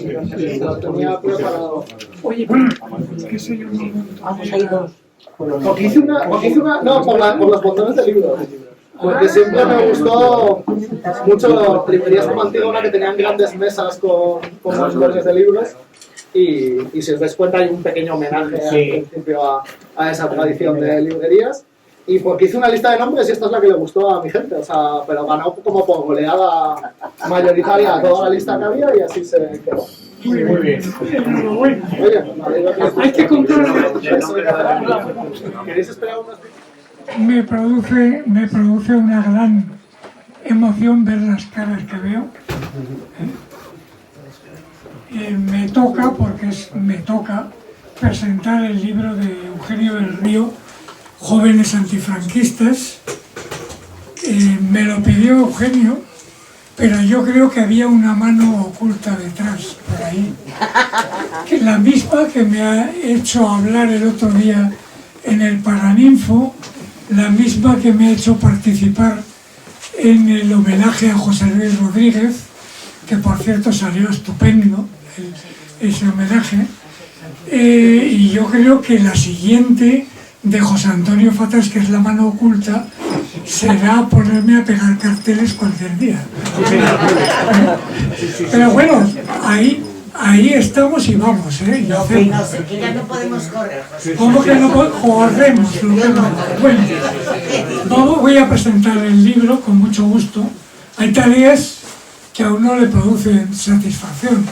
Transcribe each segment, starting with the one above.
Lo tenía preparado. Oye, ¿qué se llama? pues hay dos. Porque hice una, no, por los botones del libro. Porque siempre me gustó mucho librerías como Antígona que tenían grandes mesas con montones de libros. Y si os dais cuenta hay un pequeño homenaje al principio a esa tradición de librerías. Y porque hice una lista de nombres y esta es la que le gustó a mi gente, o sea, pero ganó como por goleada mayoritaria a toda la lista que había y así se quedó. Muy bien. Oye, hay que contar. ¿Queréis esperar unos minutos? Me produce una gran emoción ver las caras que veo. Me toca, porque me toca presentar el libro de Eugenio del Río, Jóvenes Antifranquistas. Me lo pidió Eugenio, pero yo creo que había una mano oculta detrás, por ahí. Que la misma que me ha hecho hablar el otro día en el Paraninfo, la misma que me ha hecho participar en el homenaje a José Luis Rodríguez, que por cierto salió estupendo ese homenaje. Y yo creo que la siguiente de José Antonio Fatas, que es la mano oculta, será ponerme a pegar carteles cualquier día. Pero bueno, ahí estamos y vamos, ¿eh? No, que ya no podemos correr, José. ¿Cómo que no corremos? Bueno, voy a presentar el libro con mucho gusto. Hay tareas que a uno le producen satisfacción.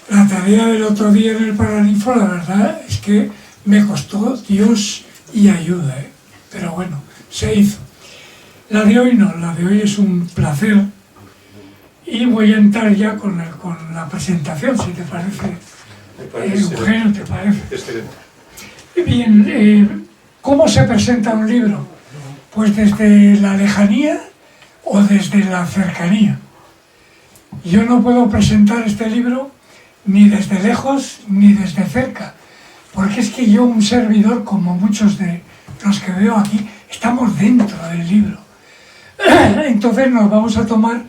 La tarea del otro día en el Paraninfo, la verdad es que me costó Dios y ayuda, ¿eh? Pero bueno, se hizo. La de hoy no, la de hoy es un placer y voy a entrar ya con la presentación, si te parece. Eugenio, ¿te parece? Excelente. Bien, ¿cómo se presenta un libro? Pues desde la lejanía o desde la cercanía. Yo no puedo presentar este libro ni desde lejos ni desde cerca, porque es que yo, un servidor, como muchos de los que veo aquí, estamos dentro del libro. Entonces nos vamos a tomar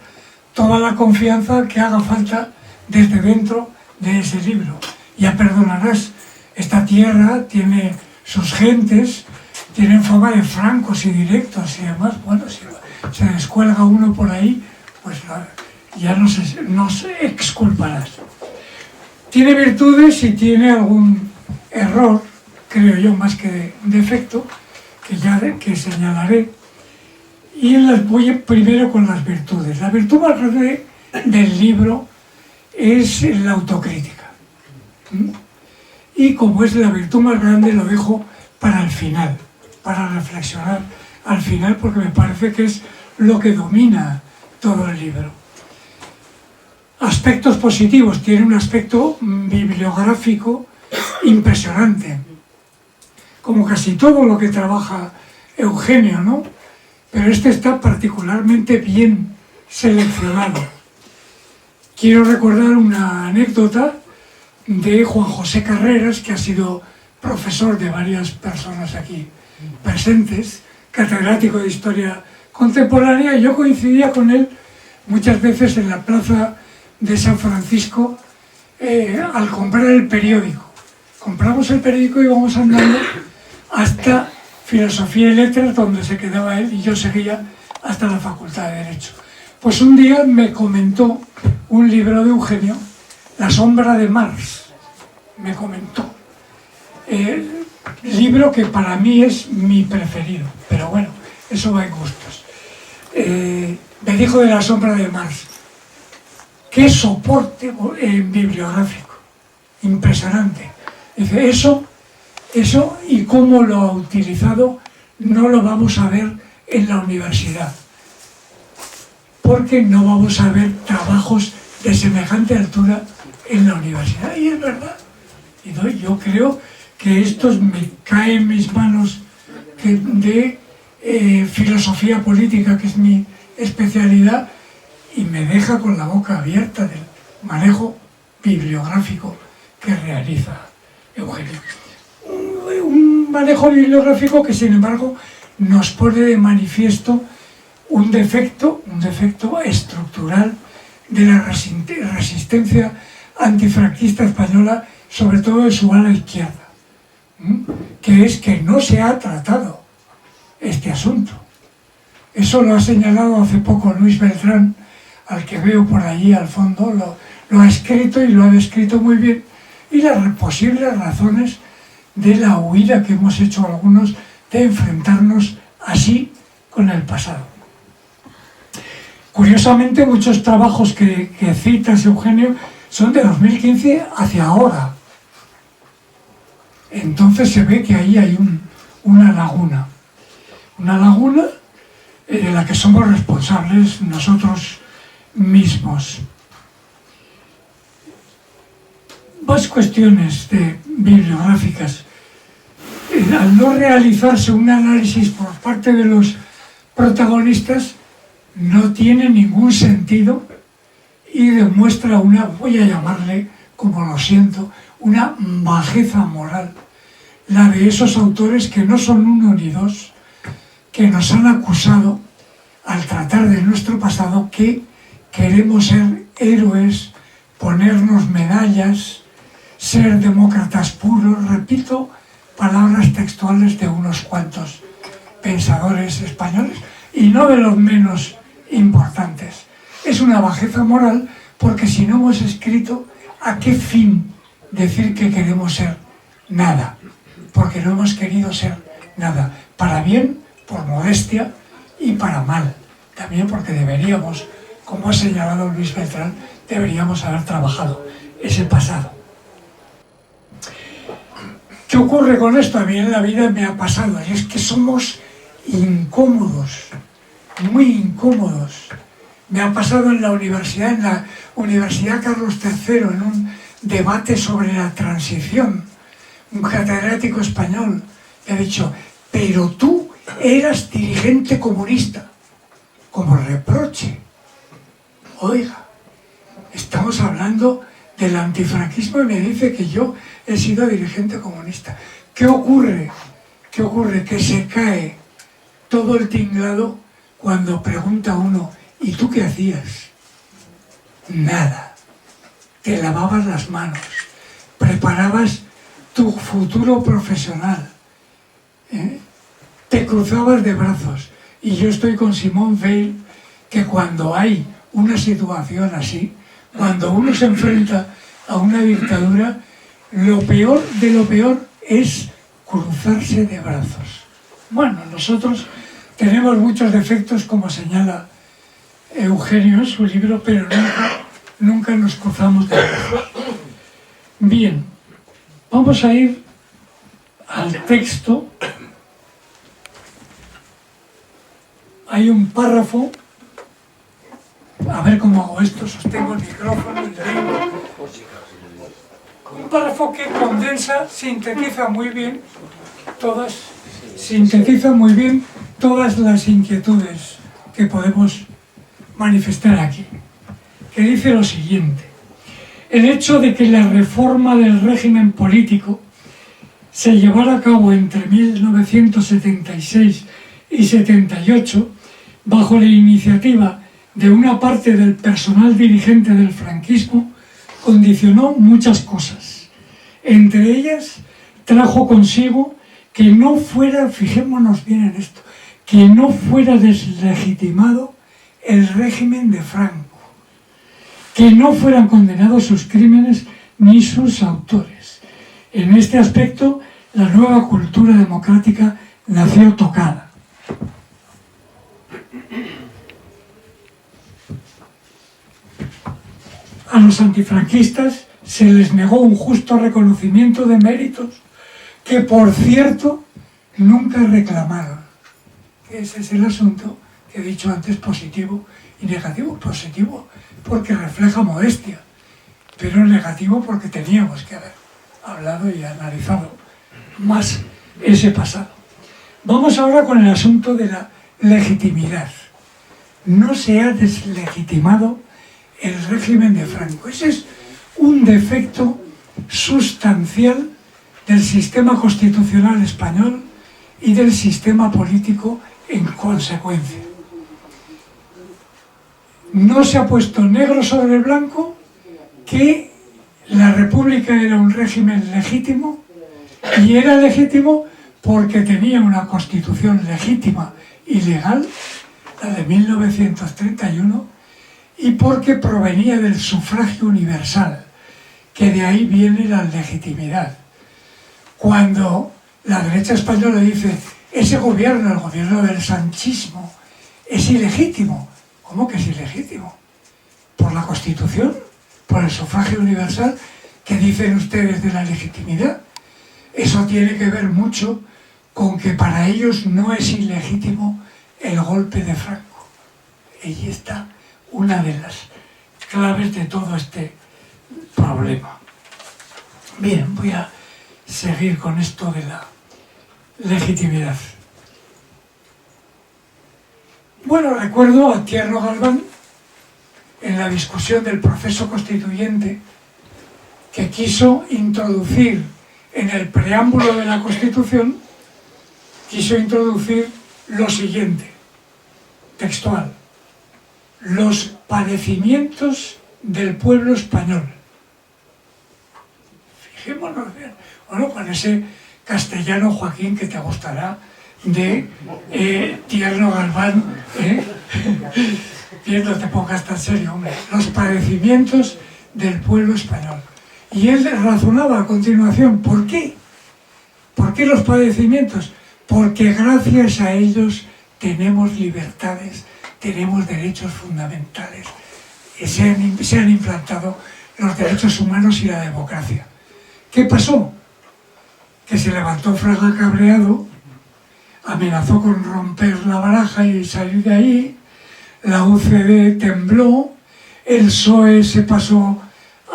toda la confianza que haga falta desde dentro de ese libro. Ya perdonarás, esta tierra tiene sus gentes, tienen fama de francos y directos y demás. Bueno, si se descuelga uno por ahí, pues ya nos exculparás. Tiene virtudes y tiene algún error, creo yo, más que defecto, que señalaré. Y voy primero con las virtudes. La virtud más grande del libro es la autocrítica. Y como es la virtud más grande, lo dejo para el final, para reflexionar al final, porque me parece que es lo que domina todo el libro. Aspectos positivos. Tiene un aspecto bibliográfico impresionante, como casi todo lo que trabaja Eugenio, ¿no? Pero este está particularmente bien seleccionado. Quiero recordar una anécdota de Juan José Carreras, que ha sido profesor de varias personas aquí presentes, catedrático de Historia Contemporánea, y yo coincidía con él muchas veces en la plaza de San Francisco al comprar el periódico. Compramos el periódico y íbamos andando hasta Filosofía y Letras, donde se quedaba él, y yo seguía hasta la Facultad de Derecho. Pues un día me comentó un libro de Eugenio, La sombra de Marx, me comentó. Libro que para mí es mi preferido, pero bueno, eso va en gustos. Me dijo de La sombra de Marx, qué soporte bibliográfico, impresionante. Dice, eso y cómo lo ha utilizado no lo vamos a ver en la universidad, porque no vamos a ver trabajos de semejante altura en la universidad. Y es verdad, y yo creo que esto me cae en mis manos de filosofía política, que es mi especialidad, y me deja con la boca abierta del manejo bibliográfico que realiza Eugenio. Un manejo bibliográfico que, sin embargo, nos pone de manifiesto un defecto estructural de la resistencia antifranquista española, sobre todo de su ala izquierda, que es que no se ha tratado este asunto. Eso lo ha señalado hace poco Luis Beltrán, al que veo por allí al fondo, lo ha escrito y lo ha descrito muy bien, y las posibles razones de la huida que hemos hecho algunos de enfrentarnos así con el pasado. Curiosamente, muchos trabajos que citas, Eugenio, son de 2015 hacia ahora. Entonces se ve que ahí hay una laguna de la que somos responsables nosotros mismos. Más cuestiones bibliográficas. Al no realizarse un análisis por parte de los protagonistas, no tiene ningún sentido y demuestra voy a llamarle, como lo siento, una bajeza moral, la de esos autores que no son uno ni dos, que nos han acusado al tratar de nuestro pasado que queremos ser héroes, ponernos medallas, ser demócratas puros, repito, palabras textuales de unos cuantos pensadores españoles y no de los menos importantes. Es una bajeza moral porque si no hemos escrito, ¿a qué fin decir que queremos ser nada? Porque no hemos querido ser nada, para bien, por modestia y para mal, también porque deberíamos, como ha señalado Luis Beltrán, deberíamos haber trabajado ese pasado. ¿Qué ocurre con esto? A mí en la vida me ha pasado, y es que somos incómodos, muy incómodos. Me ha pasado en la Universidad Carlos III, en un debate sobre la transición. Un catedrático español me ha dicho, pero tú eras dirigente comunista, como reproche. Oiga, estamos hablando del antifranquismo y me dice que yo he sido dirigente comunista. ¿Qué ocurre? ¿Qué ocurre? Que se cae todo el tinglado cuando pregunta uno, ¿y tú qué hacías? Nada. Te lavabas las manos, preparabas tu futuro profesional, te cruzabas de brazos. Y yo estoy con Simone Weil, que cuando hay una situación así, cuando uno se enfrenta a una dictadura, lo peor de lo peor es cruzarse de brazos. Bueno, nosotros tenemos muchos defectos, como señala Eugenio en su libro, pero nunca nos cruzamos de brazos. Bien, vamos a ir al texto. Hay un párrafo, a ver cómo hago esto, sostengo el micrófono y leo. Un párrafo que condensa, sintetiza muy bien todas las inquietudes que podemos manifestar aquí, que dice lo siguiente: el hecho de que la reforma del régimen político se llevara a cabo entre 1976 y 78 bajo la iniciativa de una parte del personal dirigente del franquismo condicionó muchas cosas. Entre ellas trajo consigo que no fuera, fijémonos bien en esto, que no fuera deslegitimado el régimen de Franco, que no fueran condenados sus crímenes ni sus autores. En este aspecto, la nueva cultura democrática nació tocada. A los antifranquistas se les negó un justo reconocimiento de méritos que, por cierto, nunca reclamaron. Ese es el asunto que he dicho antes, positivo y negativo. Positivo porque refleja modestia, pero negativo porque teníamos que haber hablado y analizado más ese pasado. Vamos ahora con el asunto de la legitimidad. No se ha deslegitimado el régimen de Franco. Ese es un defecto sustancial del sistema constitucional español y del sistema político en consecuencia. No se ha puesto negro sobre blanco que La República era un régimen legítimo, y era legítimo porque tenía una constitución legítima y legal, la de 1931, y porque provenía del sufragio universal, que de ahí viene la legitimidad. Cuando la derecha española dice, ese gobierno, el gobierno del sanchismo, es ilegítimo. ¿Cómo que es ilegítimo? ¿Por la Constitución? ¿Por el sufragio universal? ¿Qué dicen ustedes de la legitimidad? Eso tiene que ver mucho con que para ellos no es ilegítimo el golpe de Franco. Ahí está una de las claves de todo este problema. Bien, voy a seguir con esto de la legitimidad. Bueno, recuerdo a Tierno Galván en la discusión del proceso constituyente, que quiso introducir en el preámbulo de la Constitución, quiso introducir lo siguiente, textual: los padecimientos del pueblo español. Fijémonos bien, bueno, con ese castellano, Joaquín, que te gustará, de Tierno Galván, bien, no te pongas tan serio, hombre. Los padecimientos del pueblo español. Y él razonaba a continuación, ¿por qué? ¿Por qué los padecimientos? Porque gracias a ellos tenemos libertades, tenemos derechos fundamentales. Se han implantado los derechos humanos y la democracia. ¿Qué pasó? Que se levantó Fraga cabreado, amenazó con romper la baraja y salir de ahí, la UCD tembló, el PSOE se pasó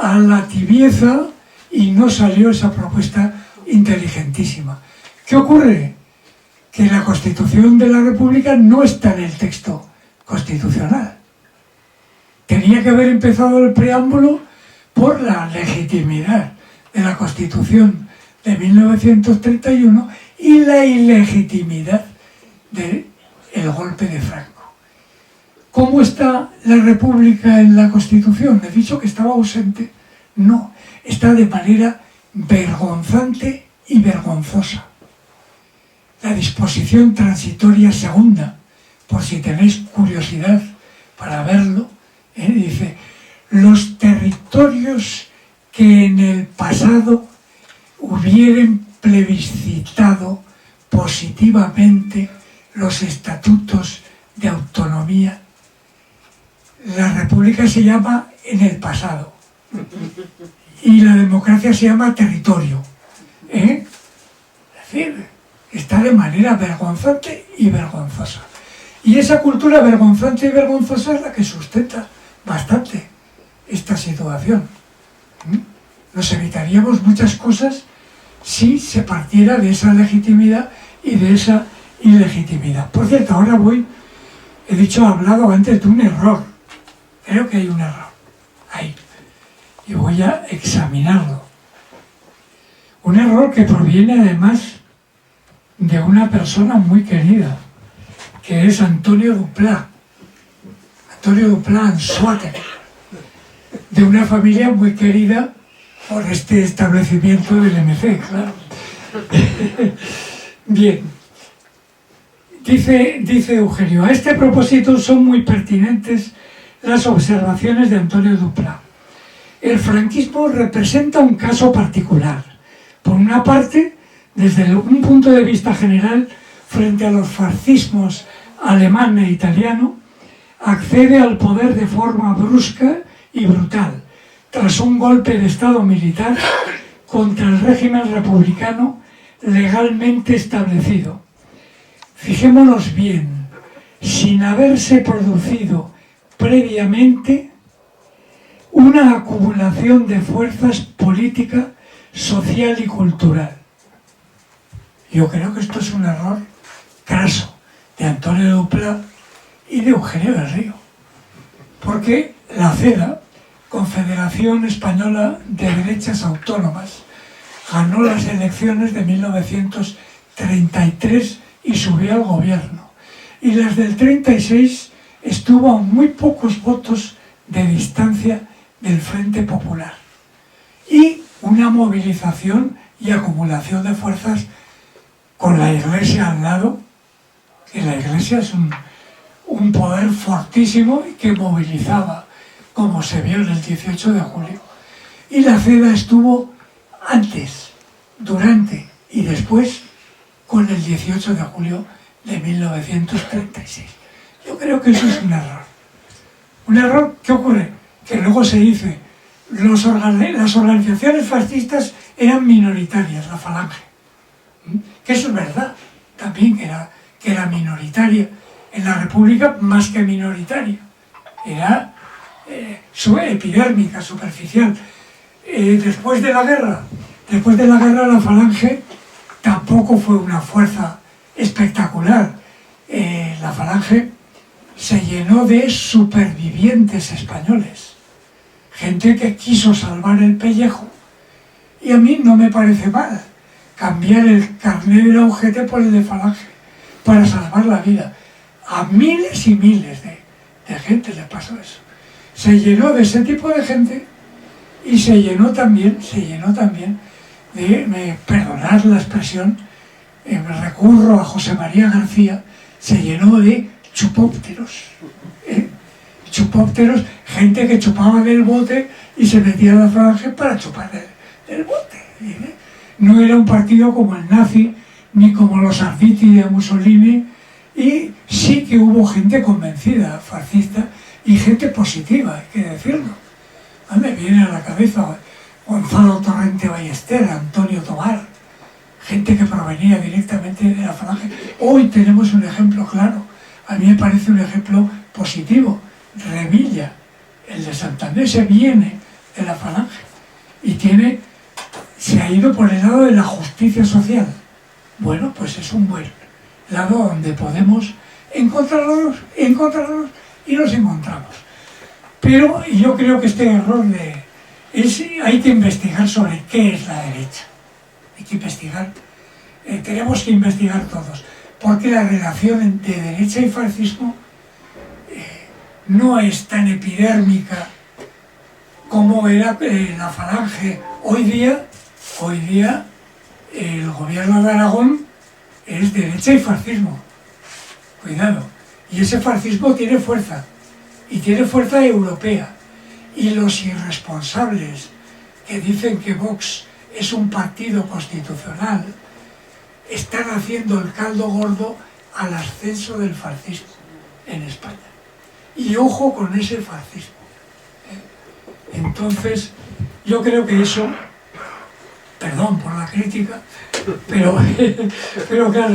a la tibieza y no salió esa propuesta inteligentísima. ¿Qué ocurre? Que la Constitución de la República no está en el texto constitucional. Tenía que haber empezado el preámbulo por la legitimidad de la Constitución de 1931 y la ilegitimidad del golpe de Franco. ¿Cómo está la República en la Constitución? ¿He dicho que estaba ausente? No, está de manera vergonzante y vergonzosa. La disposición transitoria segunda, por si tenéis curiosidad para verlo, dice: los territorios que en el pasado hubieran plebiscitado positivamente los estatutos de autonomía. La república se llama en el pasado y la democracia se llama territorio. Es decir, está de manera vergonzante y vergonzosa. Y esa cultura vergonzante y vergonzosa es la que sustenta bastante esta situación. Nos evitaríamos muchas cosas si se partiera de esa legitimidad y de esa ilegitimidad. Por cierto, ahora he hablado antes de un error. Creo que hay un error ahí. Y voy a examinarlo. Un error que proviene además de una persona muy querida, que es Antonio Duplá. Antonio Duplá Anzuategui, de una familia muy querida por este establecimiento del MC, claro. Bien. Dice Eugenio: a este propósito son muy pertinentes las observaciones de Antonio Duplá. El franquismo representa un caso particular. Por una parte, desde un punto de vista general, frente a los fascismos alemán e italiano, accede al poder de forma brusca y brutal, tras un golpe de Estado militar contra el régimen republicano legalmente establecido. Fijémonos bien, sin haberse producido previamente una acumulación de fuerzas política, social y cultural. Yo creo que esto es un error craso de Antonio Duplá y de Eugenio del Río, porque la CEDA, Confederación Española de Derechas Autónomas, ganó las elecciones de 1933 y subió al gobierno, y las del 36 estuvo a muy pocos votos de distancia del Frente Popular. y una movilización y acumulación de fuerzas con la Iglesia al lado, que la Iglesia es un poder fortísimo y que movilizaba, como se vio en el 18 de julio. Y la CEDA estuvo antes, durante y después con el 18 de julio de 1936. Yo creo que eso es un error. Un error, ¿qué ocurre? Que luego se dice, las organizaciones fascistas eran minoritarias, la Falange. Que eso es verdad, también que era minoritaria. En la República, más que minoritaria. Era epidérmica, superficial. Después de la guerra la Falange tampoco fue una fuerza espectacular. La Falange se llenó de supervivientes españoles, gente que quiso salvar el pellejo, y a mí no me parece mal cambiar el carné de la UGT por el de Falange para salvar la vida. A miles y miles de gente le pasó eso. Se llenó de ese tipo de gente y se llenó también de, perdonad la expresión, me recurro a José María García, se llenó de chupópteros. Chupópteros, gente que chupaba del bote y se metía a la Falange para chupar del bote. No era un partido como el nazi, ni como los Arditi de Mussolini, y sí que hubo gente convencida, fascista, y gente positiva, hay que decirlo. A mí me viene a la cabeza Gonzalo Torrente Ballester, Antonio Tomar, gente que provenía directamente de la Falange. Hoy tenemos un ejemplo claro, a mí me parece un ejemplo positivo. Revilla, el de Santander, se viene de la Falange y se ha ido por el lado de la justicia social. Bueno, pues es un buen lado donde podemos encontrarnos y nos encontramos. Pero yo creo que este error hay que investigar sobre qué es la derecha. Hay que investigar, tenemos que investigar todos, porque la relación entre derecha y fascismo no es tan epidérmica como era la Falange. Hoy día el gobierno de Aragón es derecha y fascismo. Cuidado. Y ese fascismo tiene fuerza. Y tiene fuerza europea. Y los irresponsables que dicen que Vox es un partido constitucional están haciendo el caldo gordo al ascenso del fascismo en España. Y ojo con ese fascismo. Entonces, yo creo que eso, perdón por la crítica, pero claro,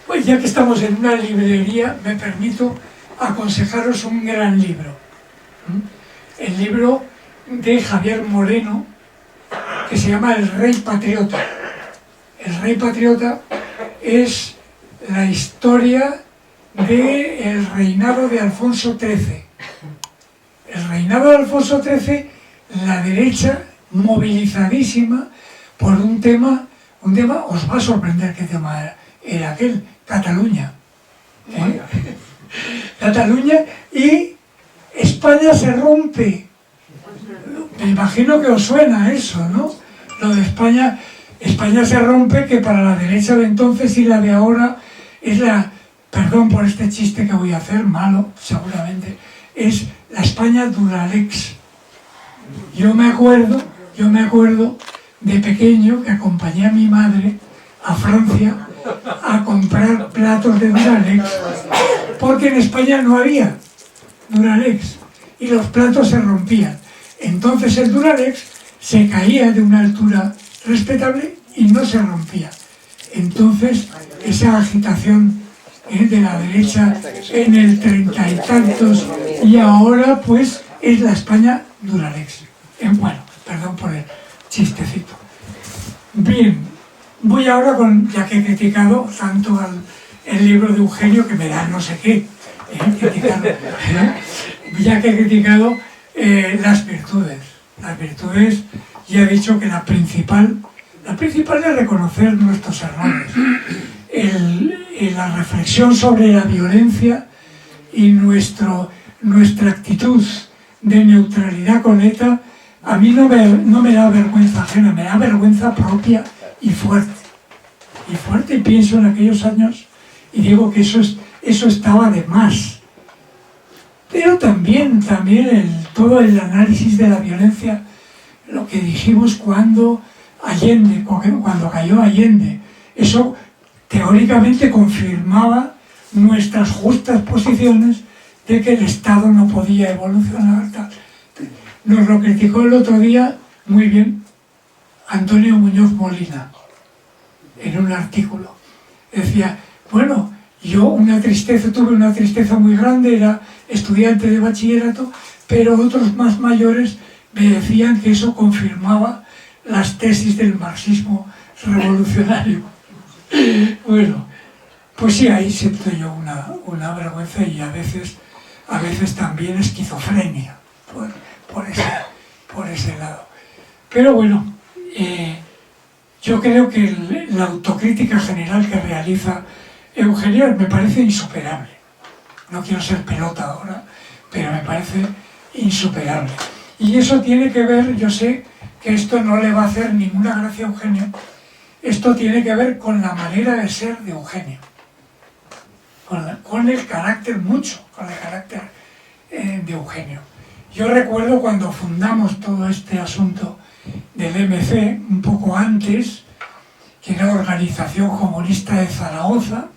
pues ya que estamos en una librería, me permito aconsejaros un gran libro. El libro de Javier Moreno, que se llama El Rey Patriota. El Rey Patriota es la historia del reinado de Alfonso XIII. El reinado de Alfonso XIII, la derecha movilizadísima por un tema, os va a sorprender qué tema era aquel, Cataluña. Cataluña, y España se rompe. Me imagino que os suena eso, ¿no? Lo de España se rompe, que para la derecha de entonces y la de ahora es perdón por este chiste que voy a hacer, malo, seguramente, es la España Duralex. Yo me acuerdo de pequeño que acompañé a mi madre a Francia a comprar platos de Duralex, porque en España no había Duralex y los platos se rompían. Entonces el Duralex se caía de una altura respetable y no se rompía. Entonces esa agitación de la derecha en el 30 y tantos, y ahora pues es la España Duralex. Bueno, perdón por el chistecito. Bien, voy ahora ya que he criticado tanto el libro de Eugenio, que me da no sé qué, ya que he criticado las virtudes. Las virtudes, ya he dicho que la principal es reconocer nuestros errores. La reflexión sobre la violencia y nuestra actitud de neutralidad con ETA a mí no me da vergüenza ajena, me da vergüenza propia y fuerte. Y fuerte, y pienso en aquellos años y digo que eso estaba de más. Pero también todo el análisis de la violencia, lo que dijimos cuando cayó Allende, eso teóricamente confirmaba nuestras justas posiciones de que el Estado no podía evolucionar tal. Nos lo criticó el otro día muy bien Antonio Muñoz Molina en un artículo. Decía, bueno, yo tuve una tristeza muy grande, era estudiante de bachillerato, pero otros más mayores me decían que eso confirmaba las tesis del marxismo revolucionario. Bueno, pues sí, ahí siento yo una vergüenza y a veces también esquizofrenia por ese lado. Pero bueno, yo creo que la autocrítica general que realiza Eugenio me parece insuperable. No quiero ser pelota ahora, pero me parece insuperable. Y eso tiene que ver, yo sé que esto no le va a hacer ninguna gracia a Eugenio, esto tiene que ver con la manera de ser de Eugenio, con el carácter de Eugenio. Yo recuerdo cuando fundamos todo este asunto del MC, un poco antes, que era la Organización Comunista de Zaragoza,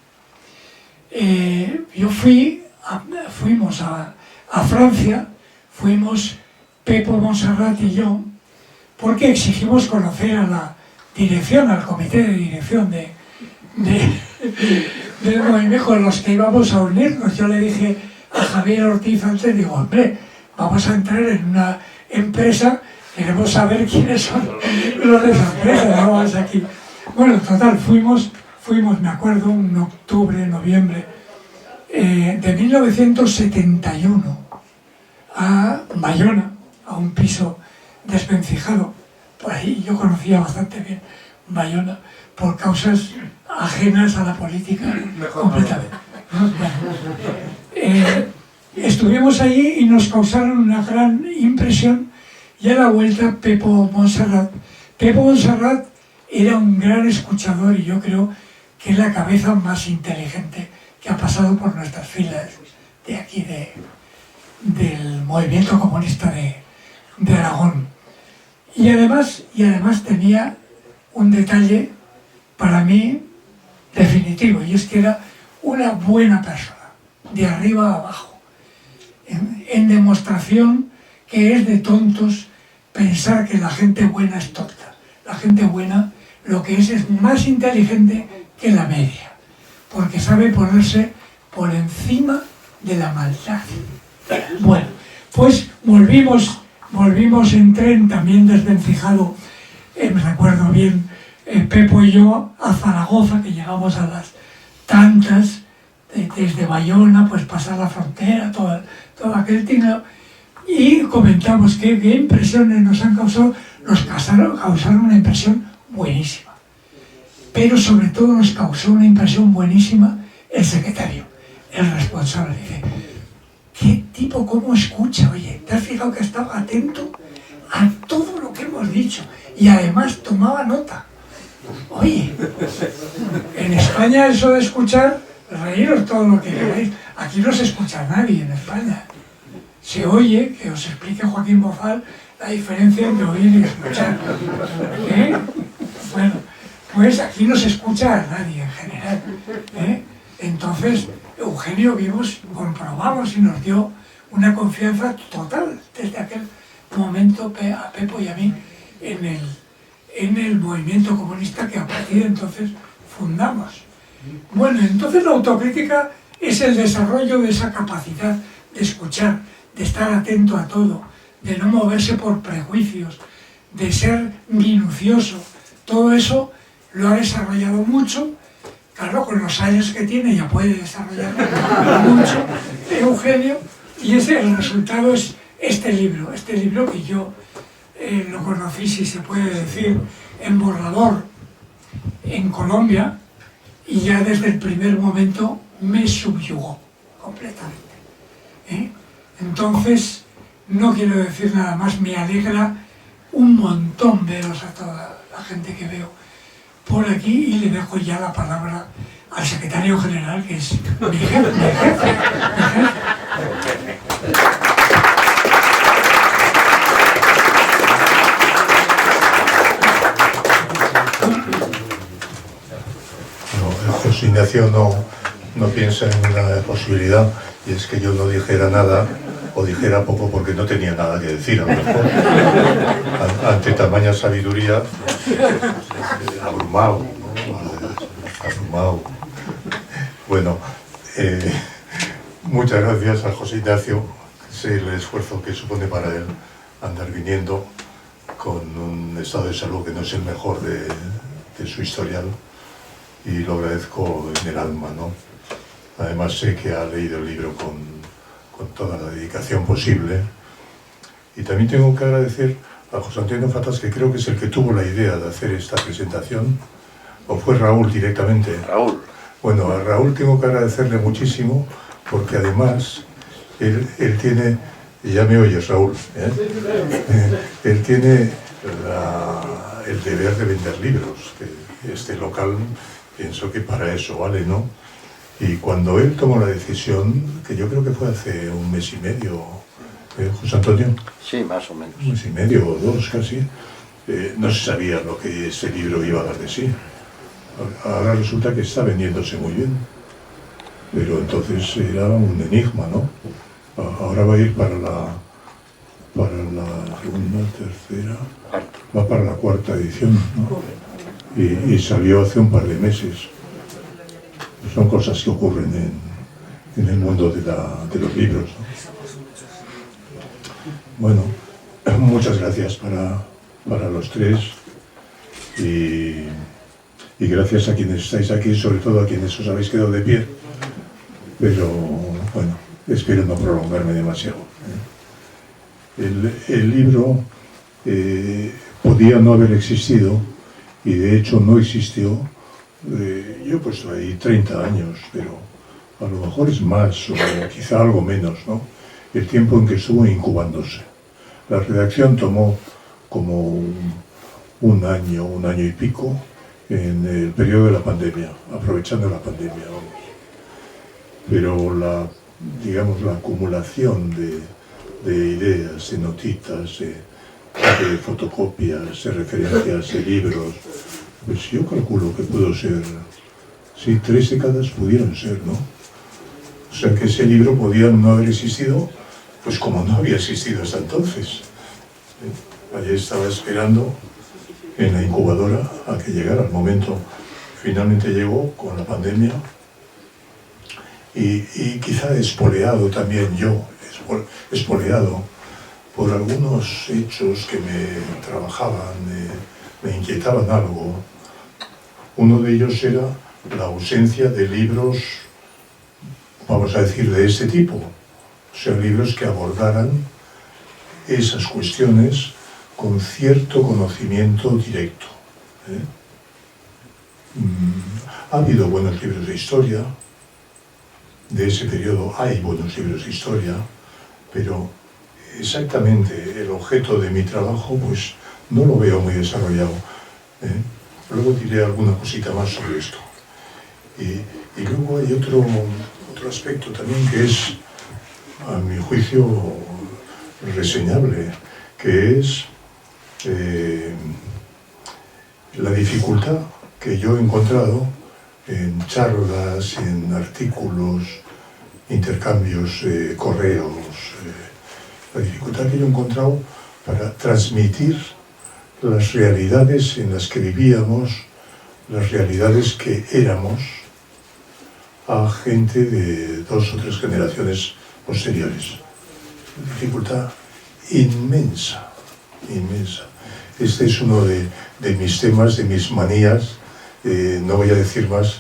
fuimos a Francia, fuimos Pepo Montserrat y yo, porque exigimos conocer a la dirección, al comité de dirección del movimiento con los que íbamos a unirnos. Yo le dije a Javier Ortiz antes, digo, hombre, vamos a entrar en una empresa, queremos saber quiénes son los de esa empresa, vamos aquí. Bueno, total, fuimos, me acuerdo, en octubre, noviembre de 1971 a Bayona, a un piso desvencijado. Por ahí yo conocía bastante bien Bayona por causas ajenas a la política completamente. Bueno, estuvimos allí y nos causaron una gran impresión y a la vuelta Pepo Montserrat era un gran escuchador y yo creo que es la cabeza más inteligente que ha pasado por nuestras filas de aquí del movimiento comunista de Aragón. Y además tenía un detalle para mí definitivo, y es que era una buena persona, de arriba a abajo, en demostración que es de tontos pensar que la gente buena es tonta. La gente buena lo que es más inteligente que la media, porque sabe ponerse por encima de la maldad. Bueno, pues volvimos en tren, también desvencijado, me recuerdo bien, Pepo y yo, a Zaragoza, que llegamos a las tantas, desde Bayona, pues pasar la frontera, todo aquel tinglado, y comentamos qué impresiones nos han causado. Nos causaron una impresión buenísima, pero sobre todo nos causó una impresión buenísima el secretario, el responsable. Dice, ¿qué tipo, cómo escucha? Oye, ¿te has fijado que estaba atento a todo lo que hemos dicho? Y además tomaba nota. Oye, en España eso de escuchar, reíros todo lo que queráis. Aquí no se escucha a nadie en España. Se oye, que os explique Joaquín Bozal, la diferencia entre oír y escuchar. Bueno, pues aquí no se escucha a nadie en general. Entonces, Eugenio comprobamos y nos dio una confianza total desde aquel momento a Pepo y a mí en el movimiento comunista que a partir de entonces fundamos. Bueno, entonces la autocrítica es el desarrollo de esa capacidad de escuchar, de estar atento a todo, de no moverse por prejuicios, de ser minucioso. Todo eso lo ha desarrollado mucho. Claro, con los años que tiene ya puede desarrollar mucho Eugenio, y el resultado es este libro que yo lo conocí, si se puede decir, en borrador en Colombia, y ya desde el primer momento me subyugó completamente. Entonces, no quiero decir nada más, me alegra un montón veros a toda la gente que veo por aquí y le dejo ya la palabra al secretario general, que es mi jefe, mi jefe. José Ignacio no piensa en una posibilidad, y es que yo no dijera nada o dijera poco porque no tenía nada que decir, a lo mejor. Ante tamaña sabiduría, abrumado, ¿no? Abrumado. Bueno, muchas gracias a José Ignacio. Sé el esfuerzo que supone para él andar viniendo con un estado de salud que no es el mejor de su historial, y lo agradezco en el alma, ¿no? Además sé que ha leído el libro con toda la dedicación posible, y también tengo que agradecer a José Antonio Fatas, que creo que es el que tuvo la idea de hacer esta presentación, o fue Raúl directamente. Raúl. Bueno, a Raúl tengo que agradecerle muchísimo, porque además él tiene, y ya me oyes, Raúl, él tiene el deber de vender libros, que este local pienso que para eso vale, ¿no? Y cuando él tomó la decisión, que yo creo que fue hace un mes y medio, José Antonio, Sí, más o menos. un mes y medio o dos casi, no se sabía lo que este libro iba a dar de sí. Ahora resulta que está vendiéndose muy bien, pero entonces era un enigma, ¿no? Ahora va a ir para la segunda, tercera, va para la cuarta edición, ¿no? Y salió hace un par de meses. Son cosas que ocurren en el mundo de los libros, ¿no? Bueno, muchas gracias para los tres, y gracias a quienes estáis aquí, sobre todo a quienes os habéis quedado de pie, pero bueno, espero no prolongarme demasiado. El libro podía no haber existido, y de hecho no existió. Yo he puesto ahí 30 años, pero a lo mejor es más o quizá algo menos, ¿no? El tiempo en que estuvo incubándose. La redacción tomó como un año y pico en el periodo de la pandemia, aprovechando la pandemia, vamos. Pero la acumulación de ideas, de notitas, de fotocopias, de referencias, de libros, pues yo calculo que pudo ser, sí, 3 décadas pudieron ser, ¿no? O sea que ese libro podía no haber existido, pues como no había existido hasta entonces. Allí estaba esperando en la incubadora a que llegara el momento. Finalmente llegó con la pandemia, y quizá espoleado también yo, espoleado por algunos hechos que me trabajaban, me inquietaban algo. Uno de ellos era la ausencia de libros, vamos a decir, de este tipo. O sea, libros que abordaran esas cuestiones con cierto conocimiento directo. Ha habido buenos libros de historia, de ese periodo hay buenos libros de historia, pero exactamente el objeto de mi trabajo pues no lo veo muy desarrollado. Luego diré alguna cosita más sobre esto. Y luego hay otro aspecto también que es, a mi juicio, reseñable, que es la dificultad que yo he encontrado en charlas, en artículos, intercambios, correos, la dificultad que yo he encontrado para transmitir las realidades en las que vivíamos, las realidades que éramos, a gente de 2 o 3 generaciones posteriores. Dificultad inmensa, inmensa. Este es uno de mis temas, de mis manías. No voy a decir más,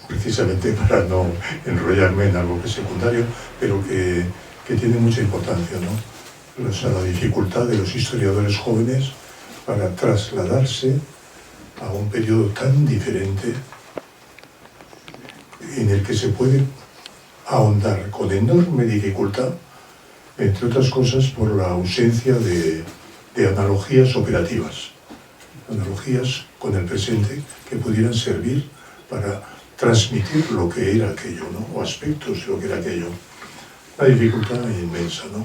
precisamente para no enrollarme en algo que es secundario, pero que tiene mucha importancia, ¿no? O sea, la dificultad de los historiadores jóvenes para trasladarse a un periodo tan diferente, en el que se puede ahondar con enorme dificultad, entre otras cosas por la ausencia de de analogías operativas, analogías con el presente que pudieran servir para transmitir lo que era aquello, ¿no? O aspectos de lo que era aquello. Una dificultad inmensa, ¿no?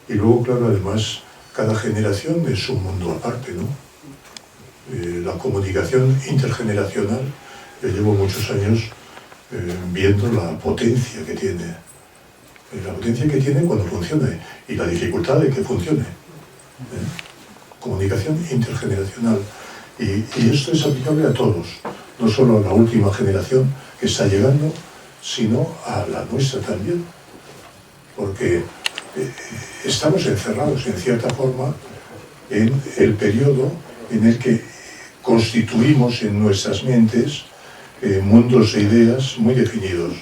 Y luego, claro, además, cada generación es un mundo aparte, ¿no? La comunicación intergeneracional, yo llevo muchos años viendo la potencia que tiene cuando funciona y la dificultad de que funcione. Comunicación intergeneracional. Y esto es aplicable a todos, no solo a la última generación que está llegando, sino a la nuestra también. Porque estamos encerrados, en cierta forma, en el periodo en el que constituimos en nuestras mentes mundos e ideas muy definidos.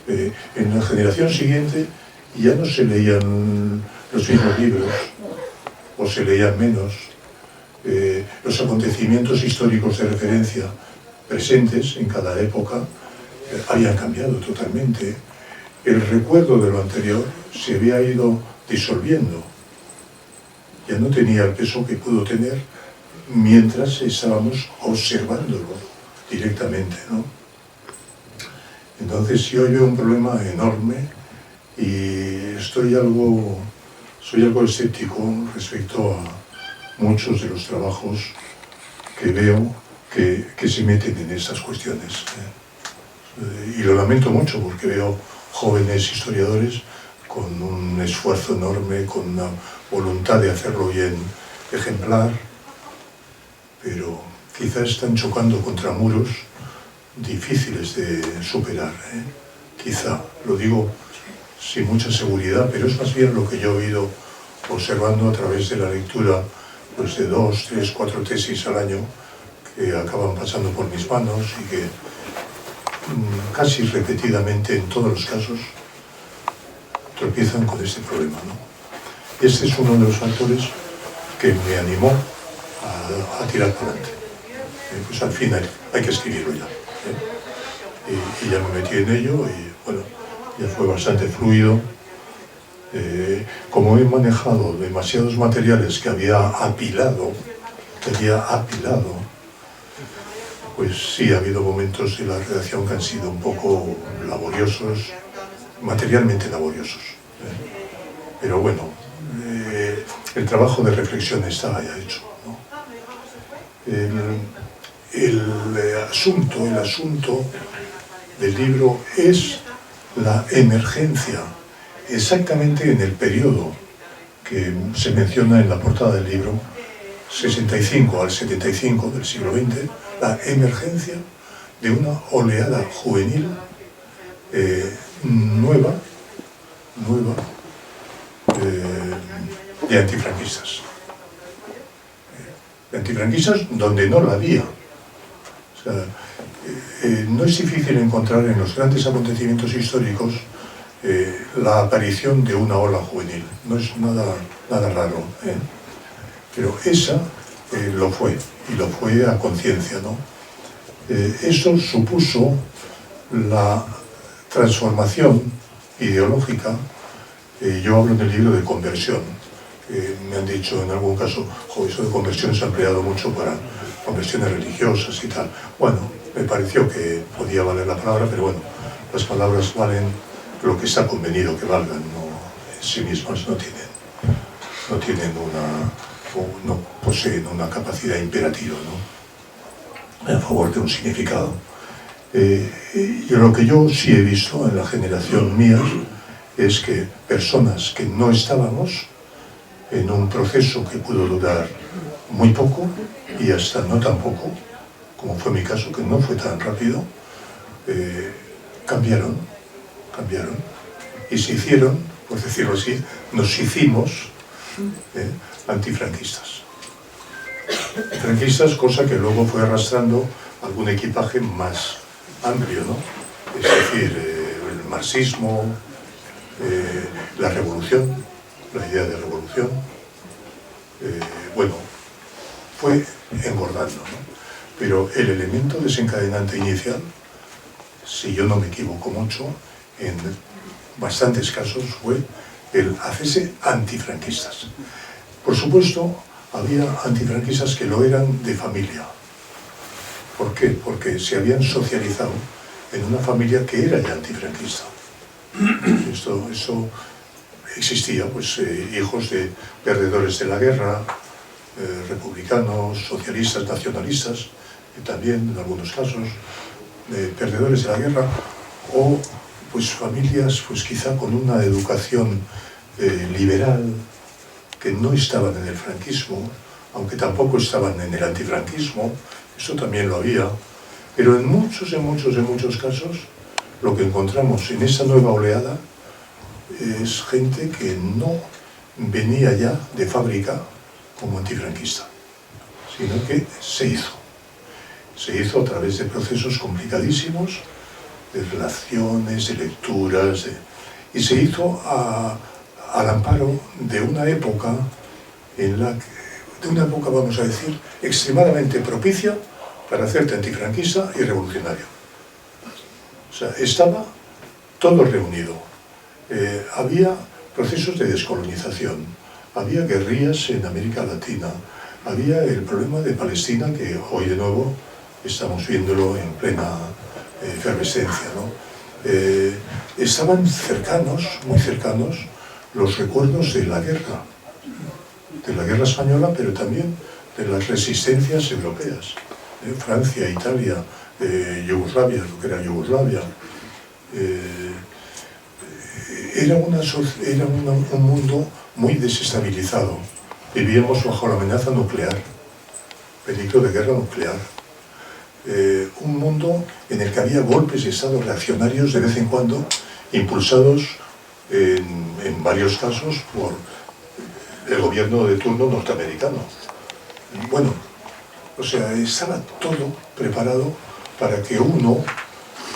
En la generación siguiente ya no se leían los mismos libros, o se leían menos. Los acontecimientos históricos de referencia presentes en cada época habían cambiado totalmente. El recuerdo de lo anterior se había ido disolviendo. Ya no tenía el peso que pudo tener mientras estábamos observándolo directamente, ¿no? Entonces yo veo un problema enorme y soy algo escéptico respecto a muchos de los trabajos que veo que se meten en estas cuestiones. Y lo lamento mucho porque veo jóvenes historiadores con un esfuerzo enorme, con una voluntad de hacerlo bien ejemplar, pero quizás están chocando contra muros difíciles de superar. Quizá, lo digo sin mucha seguridad, pero es más bien lo que yo he ido observando a través de la lectura pues, de 2, 3, 4 tesis al año que acaban pasando por mis manos y que casi repetidamente en todos los casos tropiezan con este problema, ¿no? Este es uno de los factores que me animó a tirar para adelante. Pues al final hay que escribirlo ya. Y ya me metí en ello y bueno, ya fue bastante fluido. Como he manejado demasiados materiales que había apilado, pues sí ha habido momentos de la redacción que han sido un poco laboriosos, materialmente laboriosos. Pero bueno, el trabajo de reflexión estaba ya hecho, ¿no? El asunto del libro es la emergencia, exactamente en el periodo que se menciona en la portada del libro, 65 al 75 del siglo XX, la emergencia de una oleada juvenil nueva de antifranquistas. De antifranquistas donde no la había. O sea, no es difícil encontrar en los grandes acontecimientos históricos la aparición de una ola juvenil. No es nada raro. Pero esa lo fue, y lo fue a conciencia, ¿no? Eso supuso la transformación ideológica. Yo hablo en el libro de conversión. Me han dicho en algún caso, eso de conversión se ha empleado mucho para conversiones religiosas y tal. Bueno, me pareció que podía valer la palabra, pero bueno, las palabras valen lo que está convenido que valgan, no, en sí mismas no poseen una capacidad imperativa, ¿no? A favor de un significado. Y lo que yo sí he visto en la generación mía es que personas que no estábamos en un proceso que pudo durar muy poco y hasta no tan poco, como fue mi caso, que no fue tan rápido, cambiaron y se hicieron, por decirlo así, nos hicimos antifranquistas. Franquistas, cosa que luego fue arrastrando algún equipaje más amplio, ¿no? Es decir, el marxismo, la revolución, la idea de revolución, bueno, fue engordando, ¿no? Pero el elemento desencadenante inicial, si yo no me equivoco mucho, en bastantes casos fue el hacerse antifranquistas. Por supuesto, había antifranquistas que lo eran de familia. ¿Por qué? Porque se habían socializado en una familia que era ya antifranquista. Eso existía, pues hijos de perdedores de la guerra, republicanos, socialistas, nacionalistas, y también en algunos casos perdedores de la guerra, o pues familias pues quizá con una educación liberal, que no estaban en el franquismo, aunque tampoco estaban en el antifranquismo, eso también lo había, pero en muchos casos lo que encontramos en esta nueva oleada es gente que no venía ya de fábrica como antifranquista, sino que se hizo a través de procesos complicadísimos, de relaciones, de lecturas, y se hizo al amparo de una época vamos a decir, extremadamente propicia para hacerte antifranquista y revolucionario. O sea, estaba todo reunido. Había procesos de descolonización, había guerrillas en América Latina, había el problema de Palestina, que hoy de nuevo estamos viéndolo en plena efervescencia, ¿no? Estaban cercanos, muy cercanos, los recuerdos de la guerra española, pero también de las resistencias europeas, Francia, Italia, Yugoslavia, lo que era Yugoslavia. Era un mundo muy desestabilizado. Vivíamos bajo la amenaza nuclear, peligro de guerra nuclear. Un mundo en el que había golpes de Estado reaccionarios de vez en cuando, impulsados en varios casos por el gobierno de turno norteamericano. Bueno, o sea, estaba todo preparado para que uno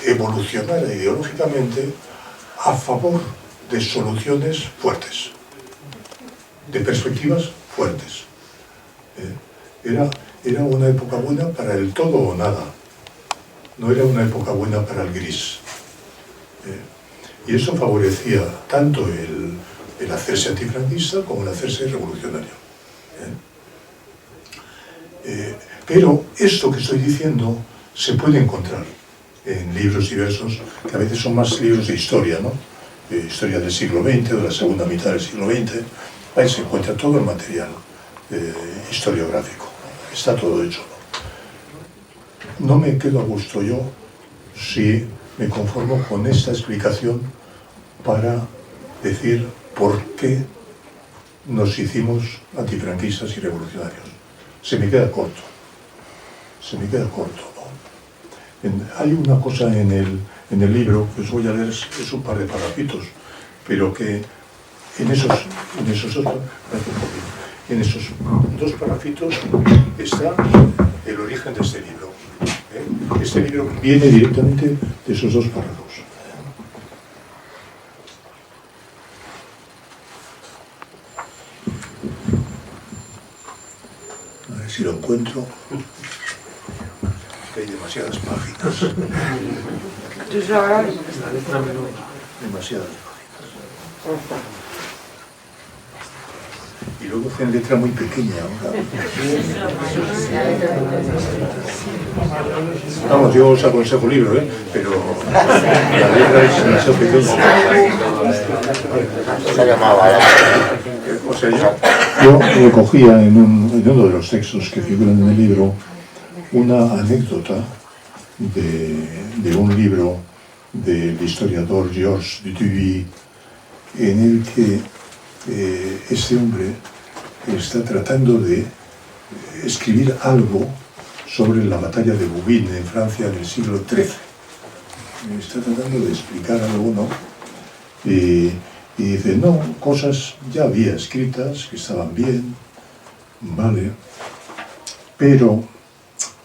evolucionara ideológicamente a favor de soluciones fuertes, de perspectivas fuertes. Era una época buena para el todo o nada, no era una época buena para el gris. Y eso favorecía tanto el hacerse antifranquista como el hacerse revolucionario. Pero esto que estoy diciendo se puede encontrar en libros diversos, que a veces son más libros de historia, ¿no? De historia del siglo XX, de la segunda mitad del siglo XX. Ahí se encuentra todo el material historiográfico, está todo hecho. No me quedo a gusto yo si me conformo con esta explicación para decir por qué nos hicimos antifranquistas y revolucionarios. Se me queda corto, ¿no? Hay una cosa en el libro que os voy a leer, es un par de párrafitos, pero que en esos dos párrafitos está el origen de este libro. Este libro viene directamente de esos dos párrafos. A ver si lo encuentro. Hay demasiadas páginas. Demasiadas páginas. Y luego hace en letra muy pequeña ahora. Vamos, yo os aconsejo libro, pero la letra es demasiado pequeña. O sea, yo recogía en uno de los textos que figuran en el libro una anécdota de un libro del historiador Georges Duby, en el que este hombre está tratando de escribir algo sobre la batalla de Bouvines en Francia en el siglo XIII. Está tratando de explicar algo, ¿no? Y dice, no, cosas ya había escritas, que estaban bien, vale, pero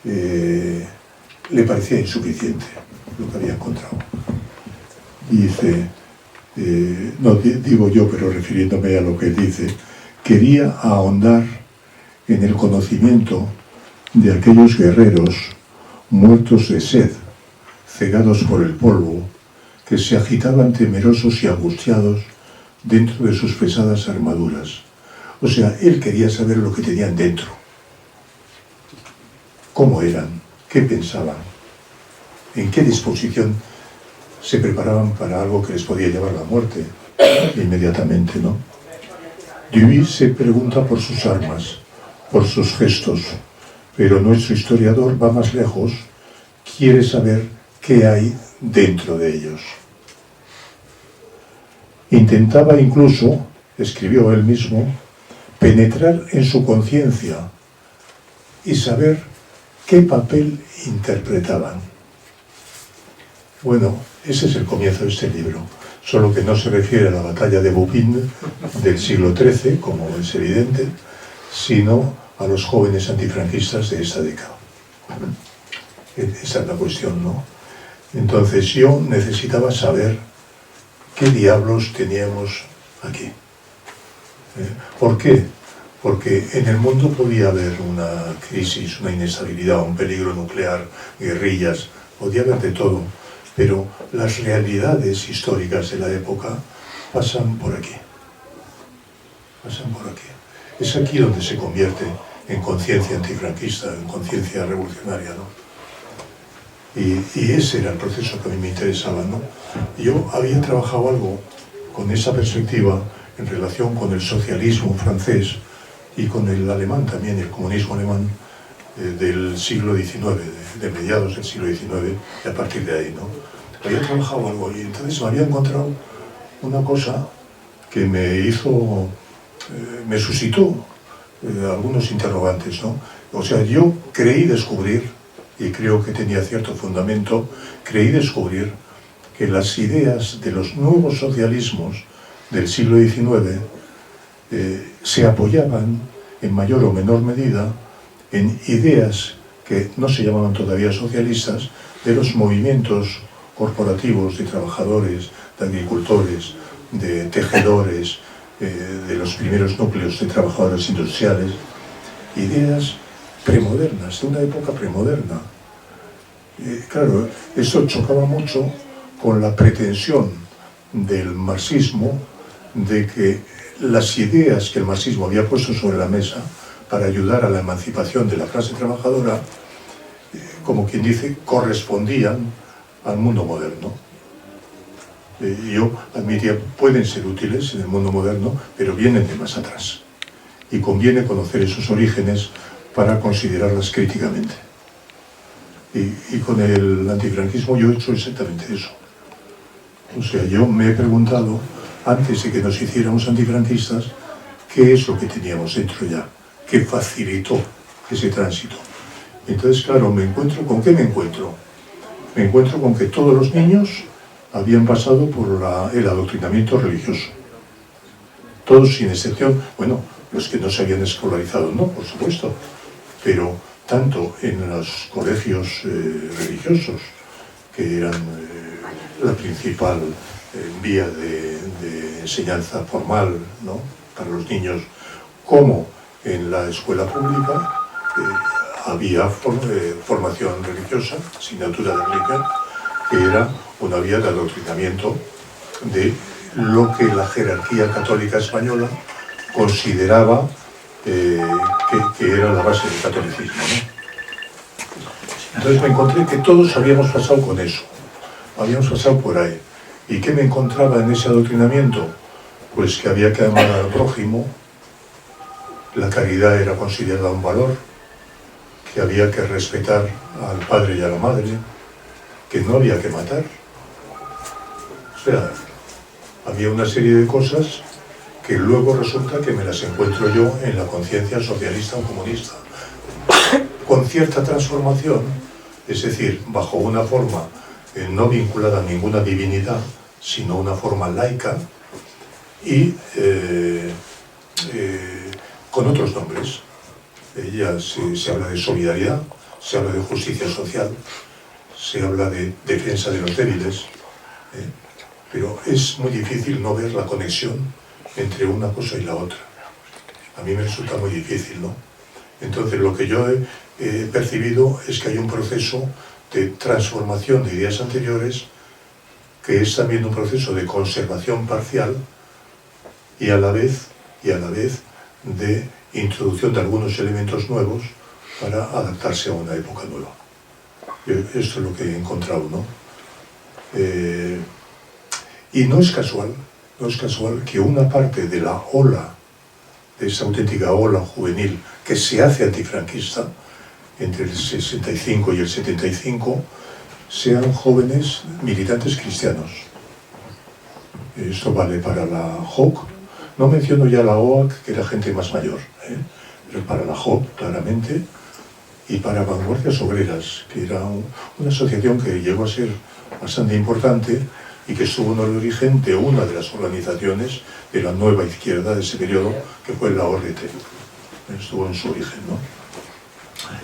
le parecía insuficiente lo que había encontrado. Y dice, no digo yo, pero refiriéndome a lo que dice, quería ahondar en el conocimiento de aquellos guerreros muertos de sed, cegados por el polvo, que se agitaban temerosos y angustiados dentro de sus pesadas armaduras, O sea, él quería saber lo que tenían dentro, cómo eran, qué pensaban, en qué disposición se preparaban para algo que les podía llevar a la muerte inmediatamente, ¿no? Dewey se pregunta por sus armas, por sus gestos, pero nuestro historiador va más lejos, quiere saber qué hay dentro de ellos. Intentaba incluso, escribió él mismo, penetrar en su conciencia y saber qué papel interpretaban. Bueno, ese es el comienzo de este libro, solo que no se refiere a la batalla de Bouvines del siglo XIII, como es evidente, sino a los jóvenes antifranquistas de esa década. Esa es la cuestión, ¿no? Entonces yo necesitaba saber qué diablos teníamos aquí. ¿Por qué? Porque en el mundo podía haber una crisis, una inestabilidad, un peligro nuclear, guerrillas, podía haber de todo, pero las realidades históricas de la época pasan por aquí. Pasan por aquí. Es aquí donde se convierte en conciencia antifranquista, en conciencia revolucionaria, ¿no? Y ese era el proceso que a mí me interesaba, ¿no? Yo había trabajado algo con esa perspectiva en relación con el socialismo francés y con el alemán también, el comunismo alemán del siglo XIX, de mediados del siglo XIX, y a partir de ahí, ¿no? Había trabajado algo y entonces me había encontrado una cosa que me hizo, me suscitó algunos interrogantes, ¿no? O sea, yo creí descubrir, y creo que tenía cierto fundamento, creí descubrir que las ideas de los nuevos socialismos del siglo XIX se apoyaban en mayor o menor medida en ideas que no se llamaban todavía socialistas, de los movimientos corporativos de trabajadores, de agricultores, de tejedores, de los primeros núcleos de trabajadores industriales, ideas premodernas, de una época premoderna. Claro, eso chocaba mucho con la pretensión del marxismo de que las ideas que el marxismo había puesto sobre la mesa para ayudar a la emancipación de la clase trabajadora, como quien dice, correspondían al mundo moderno. Yo admitía, pueden ser útiles en el mundo moderno, pero vienen de más atrás. Y conviene conocer esos orígenes para considerarlas críticamente. Y con el antifranquismo yo he hecho exactamente eso. O sea, yo me he preguntado, antes de que nos hiciéramos antifranquistas, qué es lo que teníamos dentro ya, qué facilitó ese tránsito. Entonces, claro, ¿con qué me encuentro? Me encuentro con que todos los niños habían pasado por el adoctrinamiento religioso. Todos sin excepción, bueno, los que no se habían escolarizado, no, por supuesto, pero tanto en los colegios religiosos, que eran la principal vía de enseñanza formal, ¿no?, para los niños, como en la escuela pública, había formación religiosa, asignatura de religión, que era una vía de adoctrinamiento de lo que la jerarquía católica española consideraba que era la base del catolicismo, ¿no? Entonces me encontré que todos habíamos pasado con eso, habíamos pasado por ahí. ¿Y qué me encontraba en ese adoctrinamiento? Pues que había que amar al prójimo, la caridad era considerada un valor, que había que respetar al padre y a la madre, que no había que matar. O sea, había una serie de cosas que luego resulta que me las encuentro yo en la conciencia socialista o comunista, con cierta transformación, es decir, bajo una forma no vinculada a ninguna divinidad, sino una forma laica, y con otros nombres. Ya se habla de solidaridad, se habla de justicia social, se habla de defensa de los débiles, pero es muy difícil no ver la conexión entre una cosa y la otra. A mí me resulta muy difícil, ¿no? Entonces lo que yo he percibido es que hay un proceso de transformación de ideas anteriores, que es también un proceso de conservación parcial y a la vez de introducción de algunos elementos nuevos para adaptarse a una época nueva. Esto es lo que he encontrado, ¿no? Y no es casual que una parte de la ola, de esa auténtica ola juvenil que se hace antifranquista, entre el 65 y el 75, sean jóvenes militantes cristianos. Esto vale para la JOC, no menciono ya la OAC, que era gente más mayor, pero para la JOC, claramente, y para Vanguardias Obreras, que era una asociación que llegó a ser bastante importante y que estuvo en el origen de una de las organizaciones de la nueva izquierda de ese periodo, que fue la ORT. Estuvo en su origen, ¿no?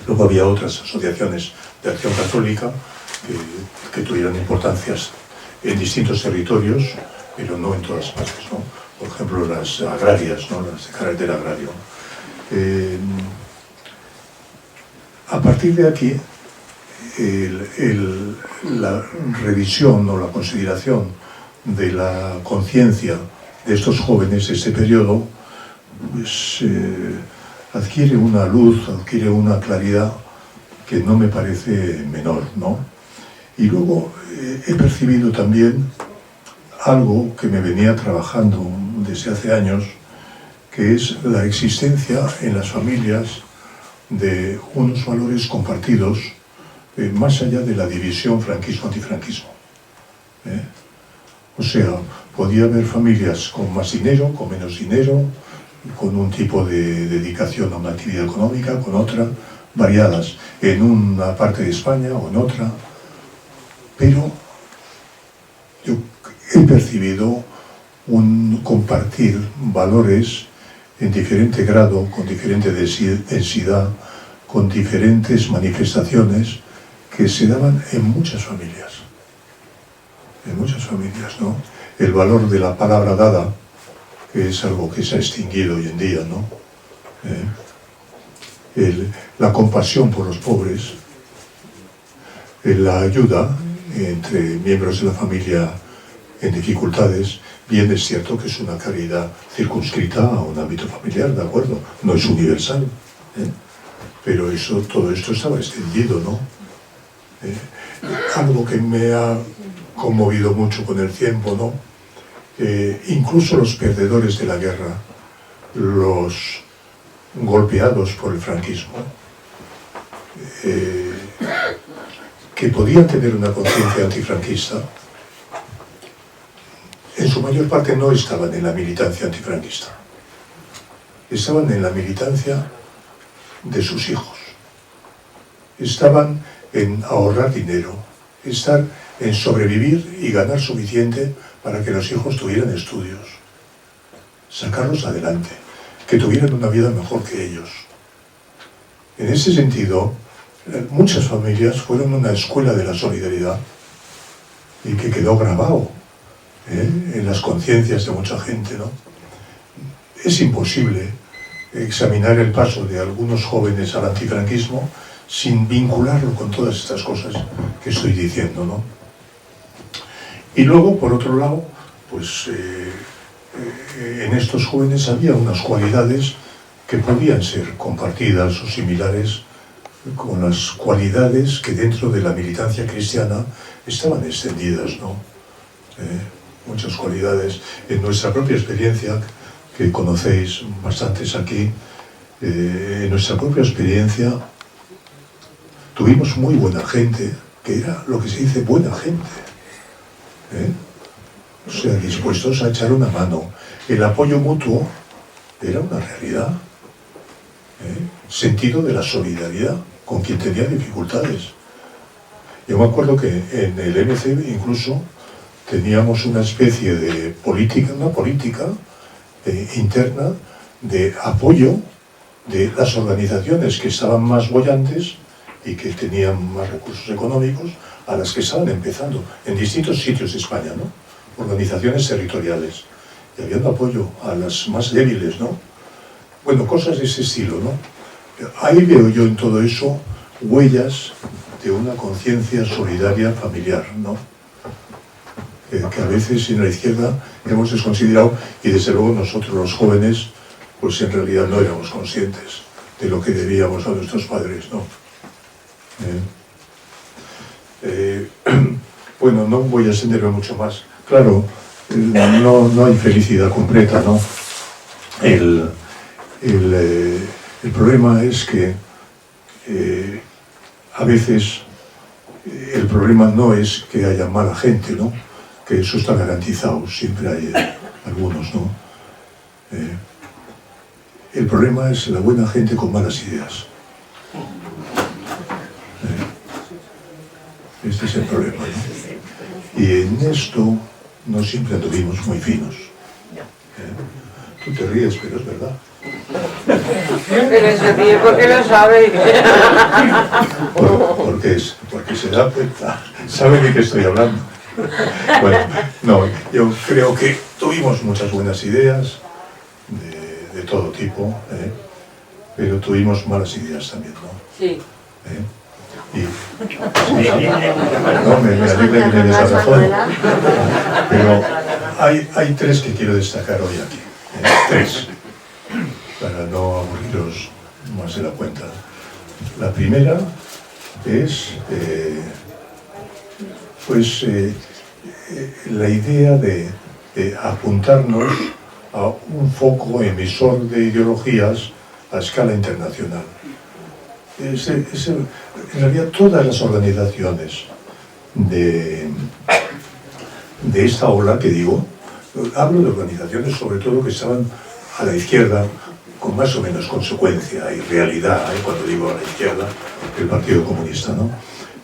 Luego había otras asociaciones de acción católica que tuvieron importancias en distintos territorios, pero no en todas partes, ¿no? Por ejemplo, las agrarias, ¿no? Las de carácter agrario. A partir de aquí, la revisión o la consideración de la conciencia de estos jóvenes de este periodo pues, adquiere una luz, adquiere una claridad que no me parece menor, ¿no? Y luego he percibido también algo que me venía trabajando desde hace años, que es la existencia en las familias de unos valores compartidos más allá de la división franquismo-antifranquismo. O sea, podía haber familias con más dinero, con menos dinero, con un tipo de dedicación a una actividad económica, con otra, variadas en una parte de España o en otra, pero yo he percibido un compartir valores en diferente grado, con diferente densidad, con diferentes manifestaciones que se daban en muchas familias, ¿no? El valor de la palabra dada, que es algo que se ha extinguido hoy en día, ¿no? La compasión por los pobres, la ayuda entre miembros de la familia en dificultades. Bien es cierto que es una caridad circunscrita a un ámbito familiar, ¿de acuerdo? No es universal, pero todo esto estaba extendido, ¿no? Algo que me ha conmovido mucho con el tiempo, ¿no? Incluso los perdedores de la guerra, los golpeados por el franquismo, que podían tener una conciencia antifranquista, en su mayor parte no estaban en la militancia antifranquista, estaban en la militancia de sus hijos, estaban en ahorrar dinero, estar en sobrevivir y ganar suficiente para que los hijos tuvieran estudios, sacarlos adelante, que tuvieran una vida mejor que ellos. En ese sentido, muchas familias fueron una escuela de la solidaridad y que quedó grabado en las conciencias de mucha gente, ¿no? Es imposible examinar el paso de algunos jóvenes al antifranquismo sin vincularlo con todas estas cosas que estoy diciendo, ¿no? Y luego, por otro lado, pues en estos jóvenes había unas cualidades que podían ser compartidas o similares con las cualidades que dentro de la militancia cristiana estaban extendidas, ¿no? Muchas cualidades. En nuestra propia experiencia, que conocéis bastantes aquí, en nuestra propia experiencia tuvimos muy buena gente, que era lo que se dice buena gente. O sea, dispuestos a echar una mano. El apoyo mutuo era una realidad. Sentido de la solidaridad con quien tenía dificultades. Yo me acuerdo que en el MCB incluso teníamos una especie de política, una política interna de apoyo de las organizaciones que estaban más bollantes y que tenían más recursos económicos a las que estaban empezando en distintos sitios de España, ¿no? Organizaciones territoriales. Y había un apoyo a las más débiles, ¿no? Bueno, cosas de ese estilo, ¿no? Ahí veo yo en todo eso huellas de una conciencia solidaria familiar, ¿no? Que a veces en la izquierda hemos desconsiderado, y desde luego nosotros los jóvenes pues en realidad no éramos conscientes de lo que debíamos a nuestros padres, ¿no? Bueno, no voy a extenderme mucho más. Claro, no hay felicidad completa, ¿no? El problema es que a veces el problema no es que haya mala gente, ¿no? Que eso está garantizado, siempre hay algunos, ¿no? El problema es la buena gente con malas ideas. Este es el problema, ¿no? Y en esto no siempre anduvimos muy finos. Tú te ríes, pero es verdad. Pero se ríe porque lo sabe. Porque se da cuenta, sabe de qué estoy hablando. Bueno, no, yo creo que tuvimos muchas buenas ideas de todo tipo, pero tuvimos malas ideas también, ¿no? Sí. No, me alegra que me des la razón, pero hay tres que quiero destacar hoy aquí, tres, para no aburriros más de la cuenta. La primera es la idea de apuntarnos a un foco emisor de ideologías a escala internacional. En realidad todas las organizaciones de esta ola que digo, hablo de organizaciones sobre todo que estaban a la izquierda con más o menos consecuencia y realidad, cuando digo a la izquierda, el Partido Comunista, ¿no?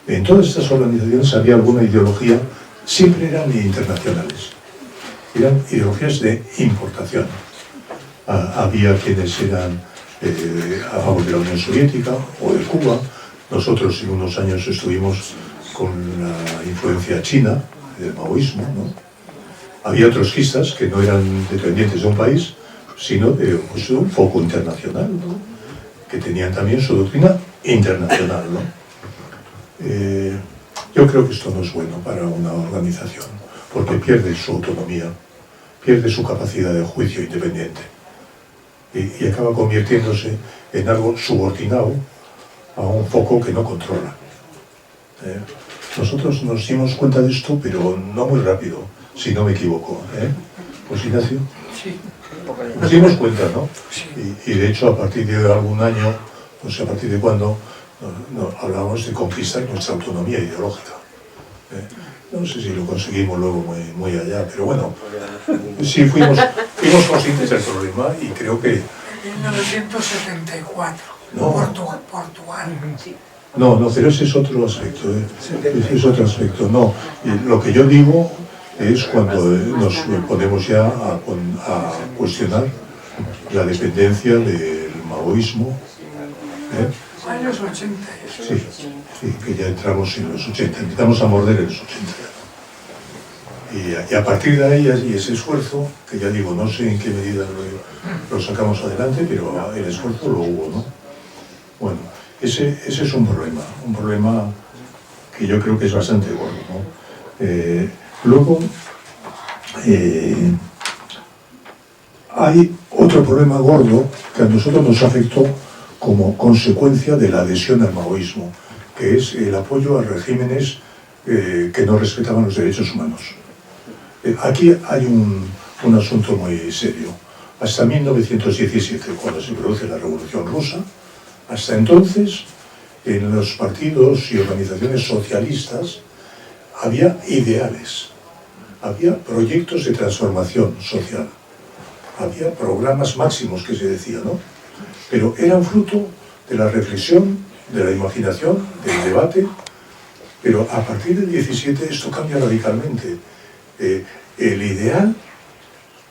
En todas estas organizaciones había alguna ideología, siempre eran internacionales, eran ideologías de importación. Había quienes eran a favor de la Unión Soviética o de Cuba. Nosotros en unos años estuvimos con la influencia china, del maoísmo, ¿no? Había trotskistas que no eran dependientes de un país, sino de un foco internacional, ¿no? Que tenían también su doctrina internacional, ¿no? Yo creo que esto no es bueno para una organización, porque pierde su autonomía, pierde su capacidad de juicio independiente y acaba convirtiéndose en algo subordinado a un foco que no controla. Nosotros nos dimos cuenta de esto, pero no muy rápido, si no me equivoco. Pues Ignacio, Sí. nos dimos cuenta, ¿no? Sí. Y de hecho a partir de algún año, no sé a partir de cuándo, hablábamos de conquistar nuestra autonomía ideológica. No sé si lo conseguimos luego muy allá, pero bueno, sí fuimos conscientes del problema y creo que... En 1974, No. Portugal. No, pero ese es otro aspecto, ese es otro aspecto. No, lo que yo digo es cuando nos ponemos ya a cuestionar la dependencia del maoísmo. Años 80. Sí, que ya entramos en los 80, empezamos a morder en los 80. Y a partir de ahí, y ese esfuerzo, que ya digo, no sé en qué medida lo sacamos adelante, pero el esfuerzo lo hubo, ¿no? Bueno, ese es un problema que yo creo que es bastante gordo, ¿no? Luego, hay otro problema gordo que a nosotros nos afectó como consecuencia de la adhesión al maoísmo, que es el apoyo a regímenes que no respetaban los derechos humanos. Aquí hay un asunto muy serio. Hasta 1917, cuando se produce la Revolución Rusa, hasta entonces, en los partidos y organizaciones socialistas había ideales, había proyectos de transformación social, había programas máximos que se decía, ¿no? Pero eran fruto de la reflexión, de la imaginación, del debate, pero a partir del 17 esto cambia radicalmente. El ideal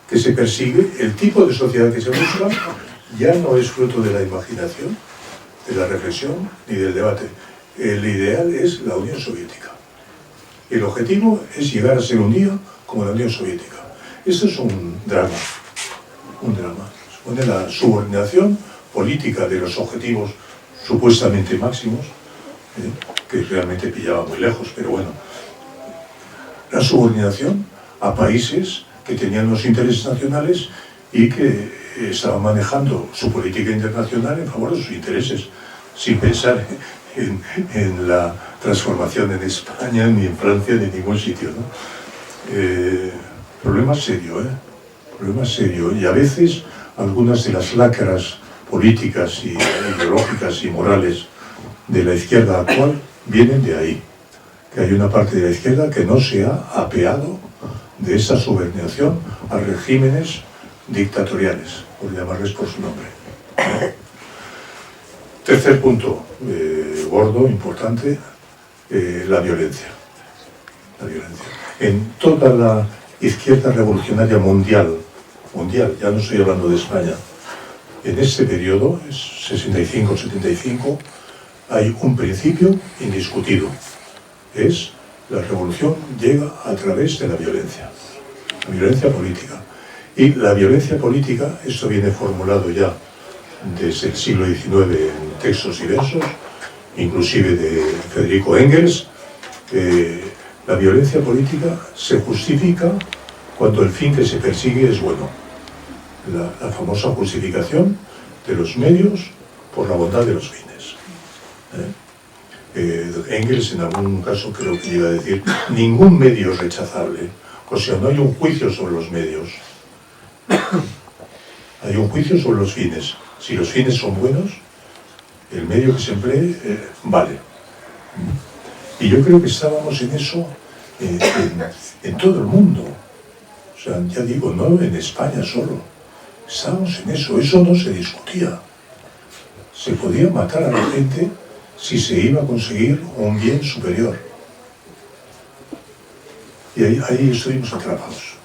que se persigue, el tipo de sociedad que se busca, ya no es fruto de la imaginación, de la reflexión ni del debate. El ideal es la Unión Soviética. El objetivo es llegar a ser un día como la Unión Soviética. Esto es un drama. Supone la subordinación política de los objetivos supuestamente máximos, que realmente pillaba muy lejos, pero bueno. La subordinación a países que tenían los intereses nacionales y que estaba manejando su política internacional en favor de sus intereses, sin pensar en la transformación en España, ni en Francia, ni en ningún sitio, ¿no? Problema serio, problema serio. Y a veces algunas de las lacras políticas y ideológicas y morales de la izquierda actual vienen de ahí. Que hay una parte de la izquierda que no se ha apeado de esa subordinación a regímenes dictatoriales, por llamarles por su nombre. Tercer punto, gordo, importante, la violencia. La violencia. En toda la izquierda revolucionaria mundial, ya no estoy hablando de España, en ese periodo, 65-75, hay un principio indiscutido. Es la revolución llega a través de la violencia política. Y la violencia política, esto viene formulado ya desde el siglo XIX en textos diversos, inclusive de Federico Engels. La violencia política se justifica cuando el fin que se persigue es bueno. La famosa justificación de los medios por la bondad de los fines. Engels en algún caso creo que llega a decir ningún medio es rechazable, o sea, no hay un juicio sobre los medios, hay un juicio sobre los fines. Si los fines son buenos, el medio que se emplee vale. Y yo creo que estábamos en eso en todo el mundo, o sea, ya digo, no en España solo, estábamos en eso no se discutía. Se podía matar a la gente si se iba a conseguir un bien superior. Y ahí estuvimos atrapados.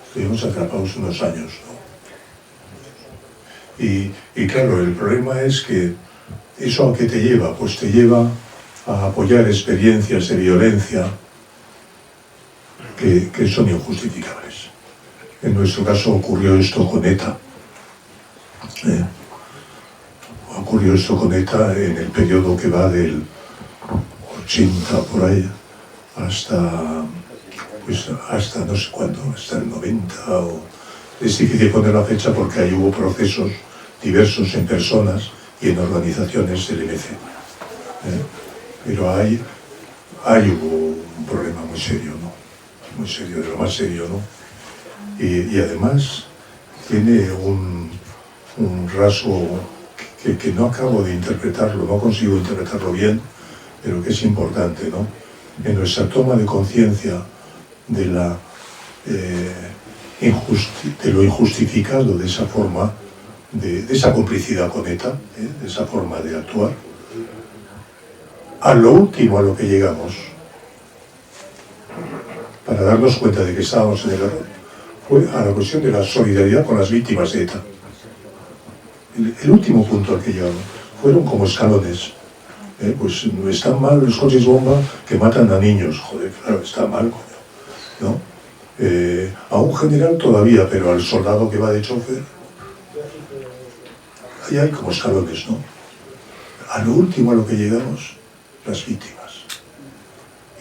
Estuvimos atrapados unos años, ¿no? Y claro, el problema es que ¿eso a qué te lleva? Pues te lleva a apoyar experiencias de violencia que son injustificables. En nuestro caso ocurrió esto con ETA. Ocurrió esto con ETA en el periodo que va del 80 por ahí hasta no sé cuándo, hasta el 90 es difícil poner la fecha porque ahí hubo procesos diversos en personas y en organizaciones del MC. Pero ahí hubo un problema muy serio, ¿no? Muy serio, de lo más serio, ¿no? Y además tiene un rasgo que no acabo de interpretarlo, no consigo interpretarlo bien, pero que es importante, ¿no? En nuestra toma de conciencia de lo injustificado de esa forma, de esa complicidad con ETA, de esa forma de actuar, a lo último a lo que llegamos, para darnos cuenta de que estábamos en el error, fue a la cuestión de la solidaridad con las víctimas de ETA. El último punto al que llegamos fueron como escalones. Pues están mal los coches bomba que matan a niños. Joder, claro, está mal, coño, ¿no? A un general todavía, pero al soldado que va de chofer, ahí hay como escalones, ¿no? A lo último a lo que llegamos, las víctimas.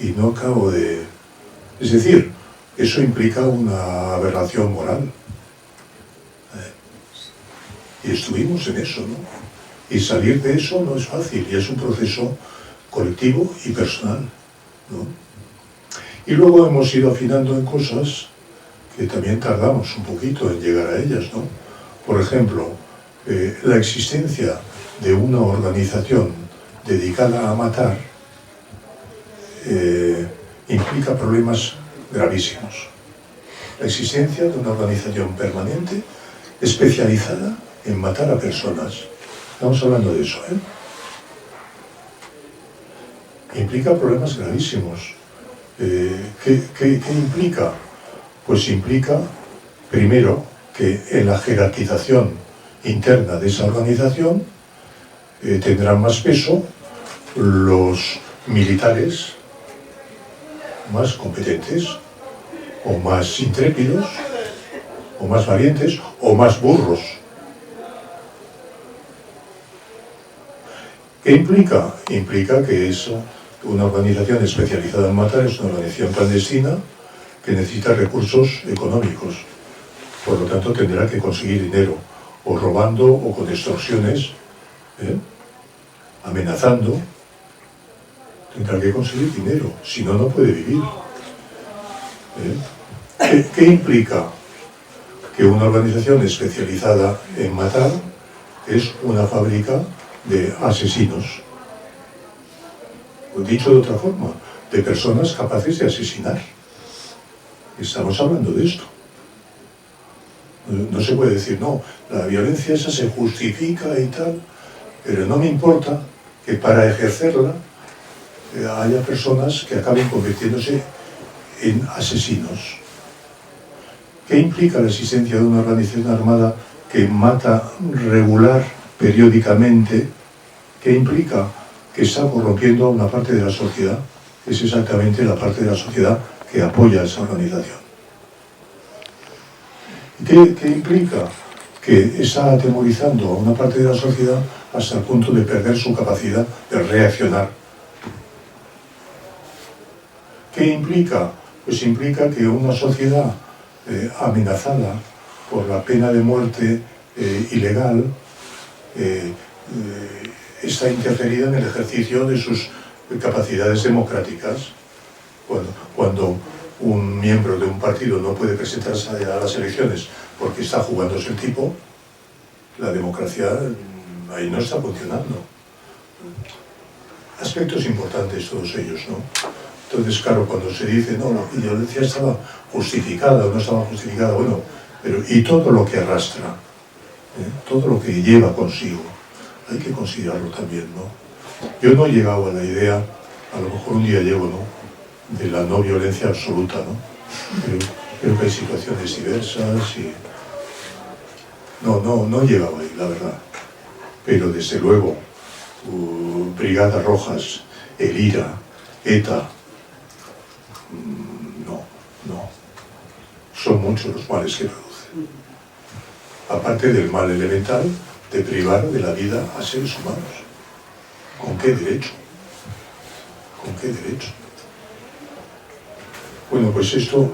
Y no acabo de... Es decir, eso implica una aberración moral. Y estuvimos en eso, ¿no? Y salir de eso no es fácil, y es un proceso colectivo y personal, ¿no? Y luego hemos ido afinando en cosas que también tardamos un poquito en llegar a ellas, ¿no? Por ejemplo, la existencia de una organización dedicada a matar implica problemas gravísimos. La existencia de una organización permanente especializada en matar a personas. Estamos hablando de eso, Implica problemas gravísimos. ¿Qué implica? Pues implica, primero, que en la jerarquización interna de esa organización tendrán más peso los militares más competentes, o más intrépidos, o más valientes, o más burros. ¿Qué implica? Implica que eso, una organización especializada en matar, es una organización clandestina que necesita recursos económicos. Por lo tanto, tendrá que conseguir dinero, o robando, o con extorsiones, amenazando. Tendrá que conseguir dinero, si no, no puede vivir. ¿Qué implica? Que una organización especializada en matar es una fábrica de asesinos. O dicho de otra forma, de personas capaces de asesinar. Estamos hablando de esto. No se puede decir, no, la violencia esa se justifica y tal, pero no me importa que para ejercerla haya personas que acaben convirtiéndose en asesinos. ¿Qué implica la existencia de una organización armada que mata regular, periódicamente? ¿Qué implica? Que está corrompiendo a una parte de la sociedad, que es exactamente la parte de la sociedad que apoya a esa organización. ¿Qué implica? Que está atemorizando a una parte de la sociedad hasta el punto de perder su capacidad de reaccionar. ¿Qué implica? Pues implica que una sociedad amenazada por la pena de muerte ilegal está interferida en el ejercicio de sus capacidades democráticas. Cuando un miembro de un partido no puede presentarse a las elecciones porque está jugándose el tipo, la democracia ahí no está funcionando. Aspectos importantes todos ellos, ¿no? Entonces, claro, cuando se dice, no, la violencia estaba justificada o no estaba justificada, bueno, pero y todo lo que arrastra, todo lo que lleva consigo, hay que considerarlo también, ¿no? Yo no he llegado a la idea, a lo mejor un día llego, ¿no?, de la no violencia absoluta, ¿no? Pero creo que hay situaciones diversas y... No he llegado ahí, la verdad. Pero desde luego, Brigadas Rojas, el IRA, ETA, no. Son muchos los males que producen. Aparte del mal elemental de privar de la vida a seres humanos. ¿Con qué derecho? ¿Con qué derecho? Bueno, pues esto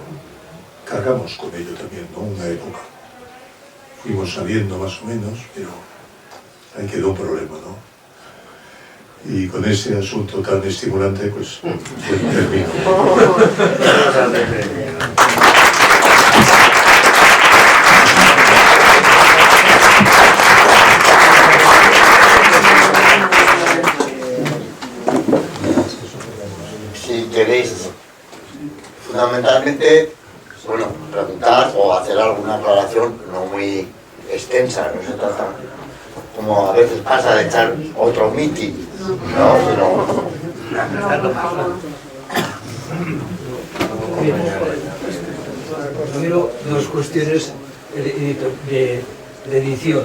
cargamos con ello también, ¿no? Una época. Fuimos saliendo más o menos, pero ahí quedó un problema, ¿no? Y con este asunto tan estimulante, pues termino. Si queréis, fundamentalmente, bueno, preguntar o hacer alguna aclaración no muy extensa, no se trata, como a veces pasa, de echar otro meeting, ¿no? Sino... Primero, dos cuestiones de edición.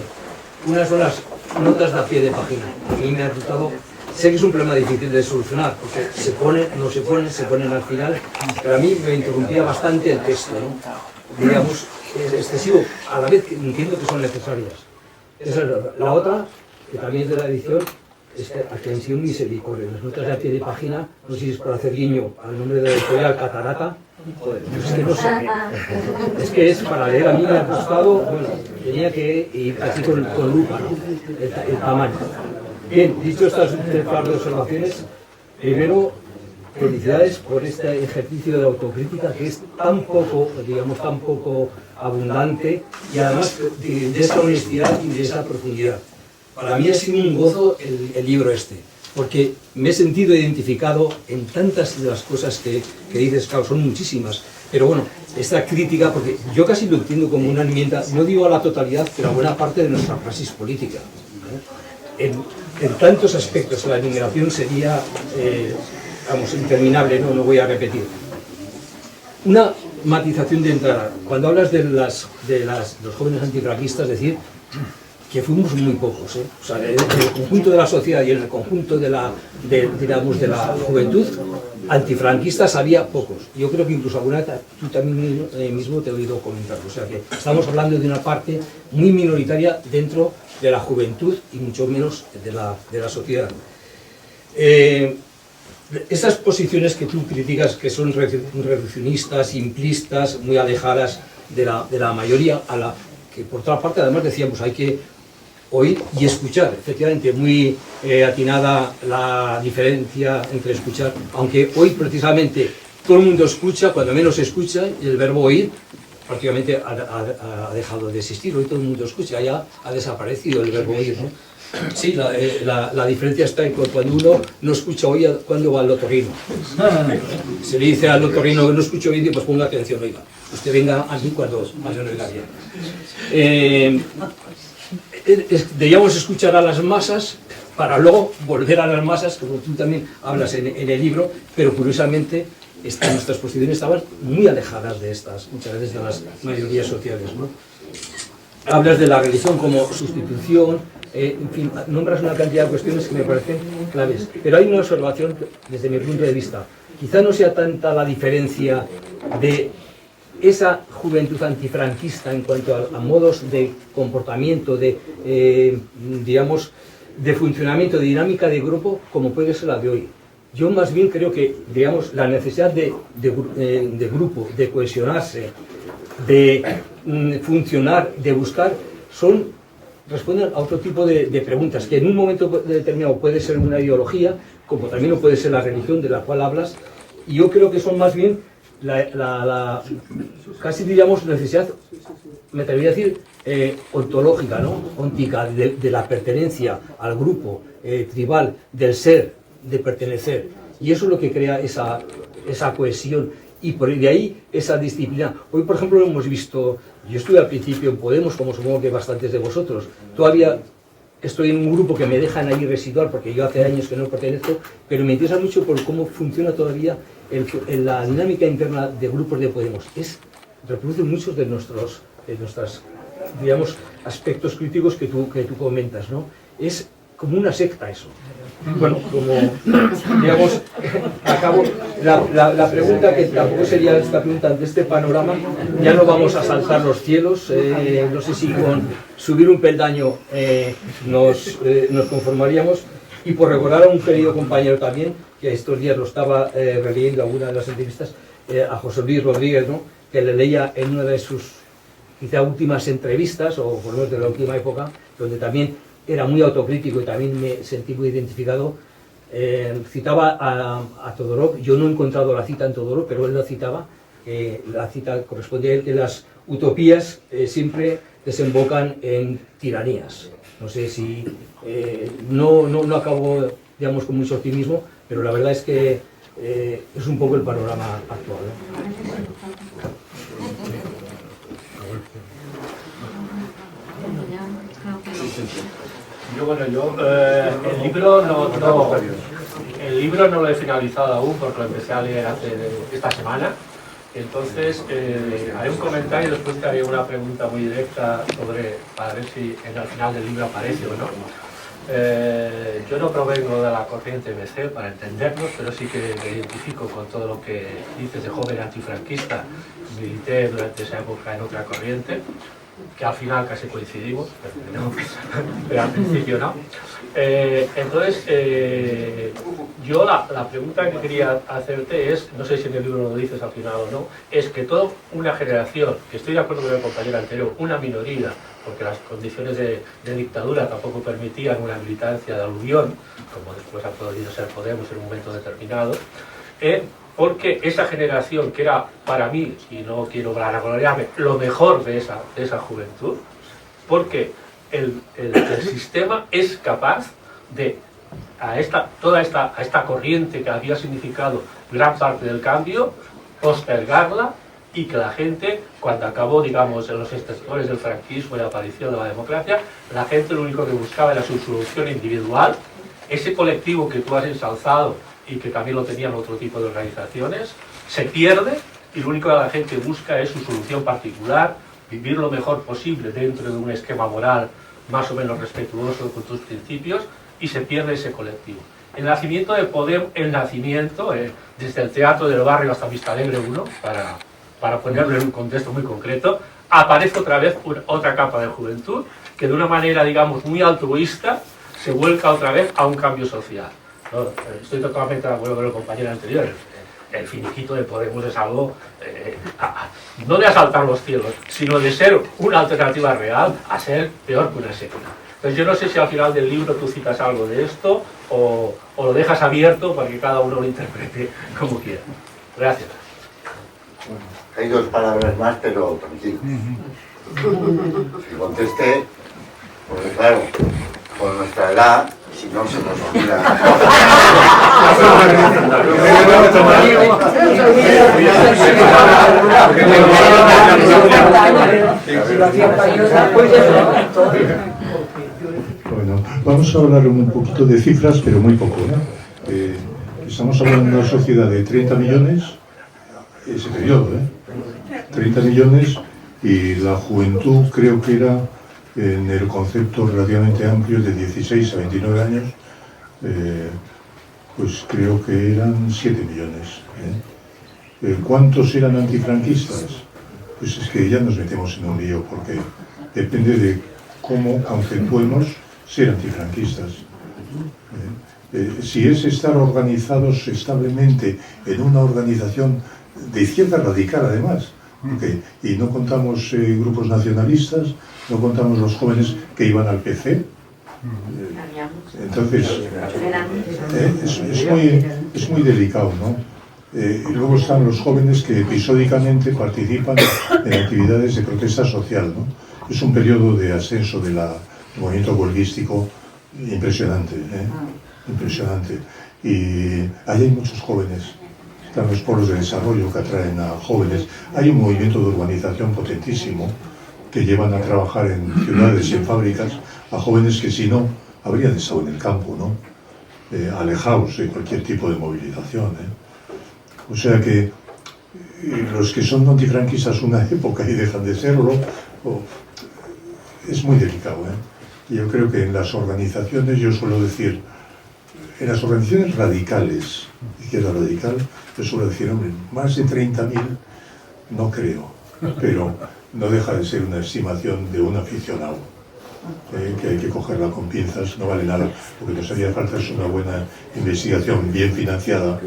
Una son las notas de a pie de página. A mí me ha resultado... Sé que es un problema difícil de solucionar, porque se pone, no se pone, se ponen al final, pero a mí me interrumpía bastante el texto, ¿no? Digamos, es excesivo, a la vez que entiendo que son necesarias. Esa es la otra, que también es de la edición, es atención misericordia. Las notas de a pie de página, no sé si es para hacer guiño al nombre de la editorial Catarata, joder, es que no sé. Es que es para leer, a mí me ha gustado, bueno, tenía que ir así con lupa, ¿no? El tamaño. Bien, dicho estas par de observaciones, primero, felicidades por este ejercicio de autocrítica que es tan poco, digamos, tan poco abundante y además de esa honestidad y de esa profundidad. Para mí ha sido un gozo el libro este, porque me he sentido identificado en tantas de las cosas que dices, claro, son muchísimas, pero bueno, esta crítica, porque yo casi lo entiendo como una enmienda, no digo a la totalidad, pero a buena parte de nuestra praxis política, ¿no? En tantos aspectos la enumeración sería, vamos, interminable, no voy a repetir. Una matización de entrada. Cuando hablas de los jóvenes antifranquistas, decir que fuimos muy pocos, ¿eh? O sea, en el conjunto de la sociedad y en el conjunto de la juventud antifranquistas había pocos. Yo creo que incluso alguna vez tú también mismo te he oído comentar. O sea que estamos hablando de una parte muy minoritaria dentro de la juventud y mucho menos de la sociedad. Esas posiciones que tú criticas, que son reduccionistas, simplistas, muy alejadas, de la mayoría, a la que por otra parte además decíamos hay que oír y escuchar. Efectivamente, muy atinada la diferencia entre escuchar, aunque hoy precisamente todo el mundo escucha, cuando menos escucha, y el verbo oír prácticamente ha dejado de existir. Hoy todo el mundo escucha, ya ha desaparecido el verbo oír, ¿no? Sí, la diferencia está en que cuando uno no escucha oye cuando va al otorrino. Se le dice al otorrino que no escucho bien, pues ponga atención, oiga. Usted venga a mí cuando no oiga bien. Debíamos escuchar a las masas para luego volver a las masas, como tú también hablas en el libro, pero curiosamente nuestras posiciones estaban muy alejadas de estas, muchas veces de las mayorías sociales, ¿no? Hablas de la religión como sustitución, en fin, nombras una cantidad de cuestiones que me parecen claves. Pero hay una observación desde mi punto de vista. Quizá no sea tanta la diferencia de esa juventud antifranquista en cuanto a modos de comportamiento, digamos, de funcionamiento, de dinámica de grupo, como puede ser la de hoy. Yo más bien creo que, digamos, la necesidad de grupo, de cohesionarse, de funcionar, de buscar, responden a otro tipo de preguntas, que en un momento determinado puede ser una ideología, como también lo puede ser la religión de la cual hablas, y yo creo que son más bien casi diríamos necesidad, me atrevería a decir, ontológica, ¿no? Óntica, de la pertenencia al grupo tribal, del ser, de pertenecer, y eso es lo que crea esa cohesión, y por de ahí esa disciplina. Hoy, por ejemplo, lo hemos visto, yo estuve al principio en Podemos, como supongo que bastantes de vosotros, todavía estoy en un grupo que me dejan ahí residual, porque yo hace años que no pertenezco, pero me interesa mucho por cómo funciona todavía la dinámica interna de grupos de Podemos. Reproduce muchos de nuestros digamos, aspectos críticos que tú comentas, ¿no? Es como una secta eso. Bueno, como, digamos, acabo, la pregunta que tampoco sería esta pregunta de este panorama, ya no vamos a saltar los cielos, no sé si con subir un peldaño nos conformaríamos, y por recordar a un querido compañero también, que estos días lo estaba releyendo alguna de las entrevistas, a José Luis Rodríguez, ¿no? Que le leía en una de sus quizá últimas entrevistas, o por lo menos de la última época, donde también era muy autocrítico y también me sentí muy identificado. Citaba a Todorov. Yo no he encontrado la cita en Todorov, pero él la citaba. La cita corresponde a él, que las utopías siempre desembocan en tiranías. No sé si no acabo, digamos, con mucho optimismo, pero la verdad es que es un poco el panorama actual, ¿no? El libro no lo he finalizado aún porque lo empecé a leer esta semana. Entonces haré un comentario y después te haré una pregunta muy directa para ver si al final del libro aparece o no. Yo no provengo de la corriente MC para entendernos, pero sí que me identifico con todo lo que dices de joven antifranquista. Milité durante esa época en otra corriente, que al final casi coincidimos, pero al principio no. Entonces, yo la pregunta que quería hacerte es, no sé si en el libro lo dices al final o no, es que toda una generación, que estoy de acuerdo con el compañero anterior, una minoría, porque las condiciones de dictadura tampoco permitían una militancia de aluvión, como después ha podido ser Podemos en un momento determinado, porque esa generación que era para mí, y no quiero vanagloriarme, lo mejor de esa juventud, porque el sistema es capaz de a esta corriente que había significado gran parte del cambio, postergarla, y que la gente, cuando acabó, digamos, en los sectores del franquismo y la aparición de la democracia, la gente lo único que buscaba era su solución individual. Ese colectivo que tú has ensalzado y que también lo tenían otro tipo de organizaciones, se pierde, y lo único que la gente busca es su solución particular, vivir lo mejor posible dentro de un esquema moral más o menos respetuoso con tus principios, y se pierde ese colectivo. El nacimiento de Podemos, desde el teatro del barrio hasta Vista Alegre 1, para ponerlo en un contexto muy concreto, aparece otra vez otra capa de juventud que de una manera, digamos, muy altruista se vuelca otra vez a un cambio social. No, estoy totalmente de acuerdo con el compañero anterior. el finiquito de Podemos es algo no de asaltar los cielos, sino de ser una alternativa real a ser peor que una secta. Entonces yo no sé si al final del libro tú citas algo de esto o lo dejas abierto para que cada uno lo interprete como quiera. Gracias. Hay dos palabras más, pero tranquilo. Si conteste, porque claro, con nuestra edad, si no se nos olvida. Bueno, vamos a hablar un poquito de cifras, pero muy poco, ¿no? Estamos hablando de una sociedad de 30 millones, ese periodo, 30 millones, y la juventud creo que era, en el concepto relativamente amplio de 16 a 29 años, pues creo que eran 7 millones. ¿Cuántos eran antifranquistas? Pues es que ya nos metemos en un lío, porque depende de cómo conceptuemos ser antifranquistas. Si es estar organizados establemente en una organización de izquierda radical, además, y no contamos grupos nacionalistas, no contamos los jóvenes que iban al PC. Entonces, es muy delicado, ¿no? Y luego están los jóvenes que episódicamente participan en actividades de protesta social, ¿no? Es un periodo de ascenso del movimiento huelguístico impresionante, impresionante. Y ahí hay muchos jóvenes. Están los polos de desarrollo que atraen a jóvenes. Hay un movimiento de urbanización potentísimo que llevan a trabajar en ciudades y en fábricas a jóvenes que si no habrían estado en el campo, ¿no? Alejados de cualquier tipo de movilización. O sea que los que son antifranquistas una época y dejan de serlo, es muy delicado. Yo creo que en las organizaciones, yo suelo decir, en las organizaciones radicales, izquierda radical, yo suelo decir, hombre, más de 30.000 no creo, pero no deja de ser una estimación de un aficionado, que hay que cogerla con pinzas, no vale nada. Lo que nos haría falta es una buena investigación bien financiada,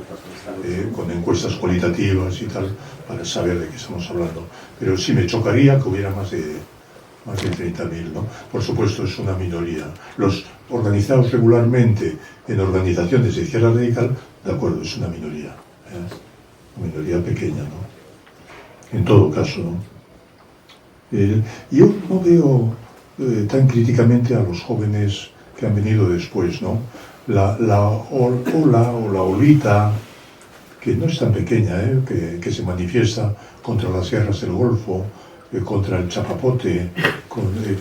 con encuestas cualitativas y tal, para saber de qué estamos hablando. Pero sí me chocaría que hubiera más de 30.000, ¿no? Por supuesto, es una minoría. Los organizados regularmente en organizaciones de izquierda radical, de acuerdo, es una minoría pequeña, ¿no? En todo caso, ¿no? Yo no veo tan críticamente a los jóvenes que han venido después, ¿no? La ola o la olita, que no es tan pequeña, que se manifiesta contra las guerras del Golfo, contra el chapapote,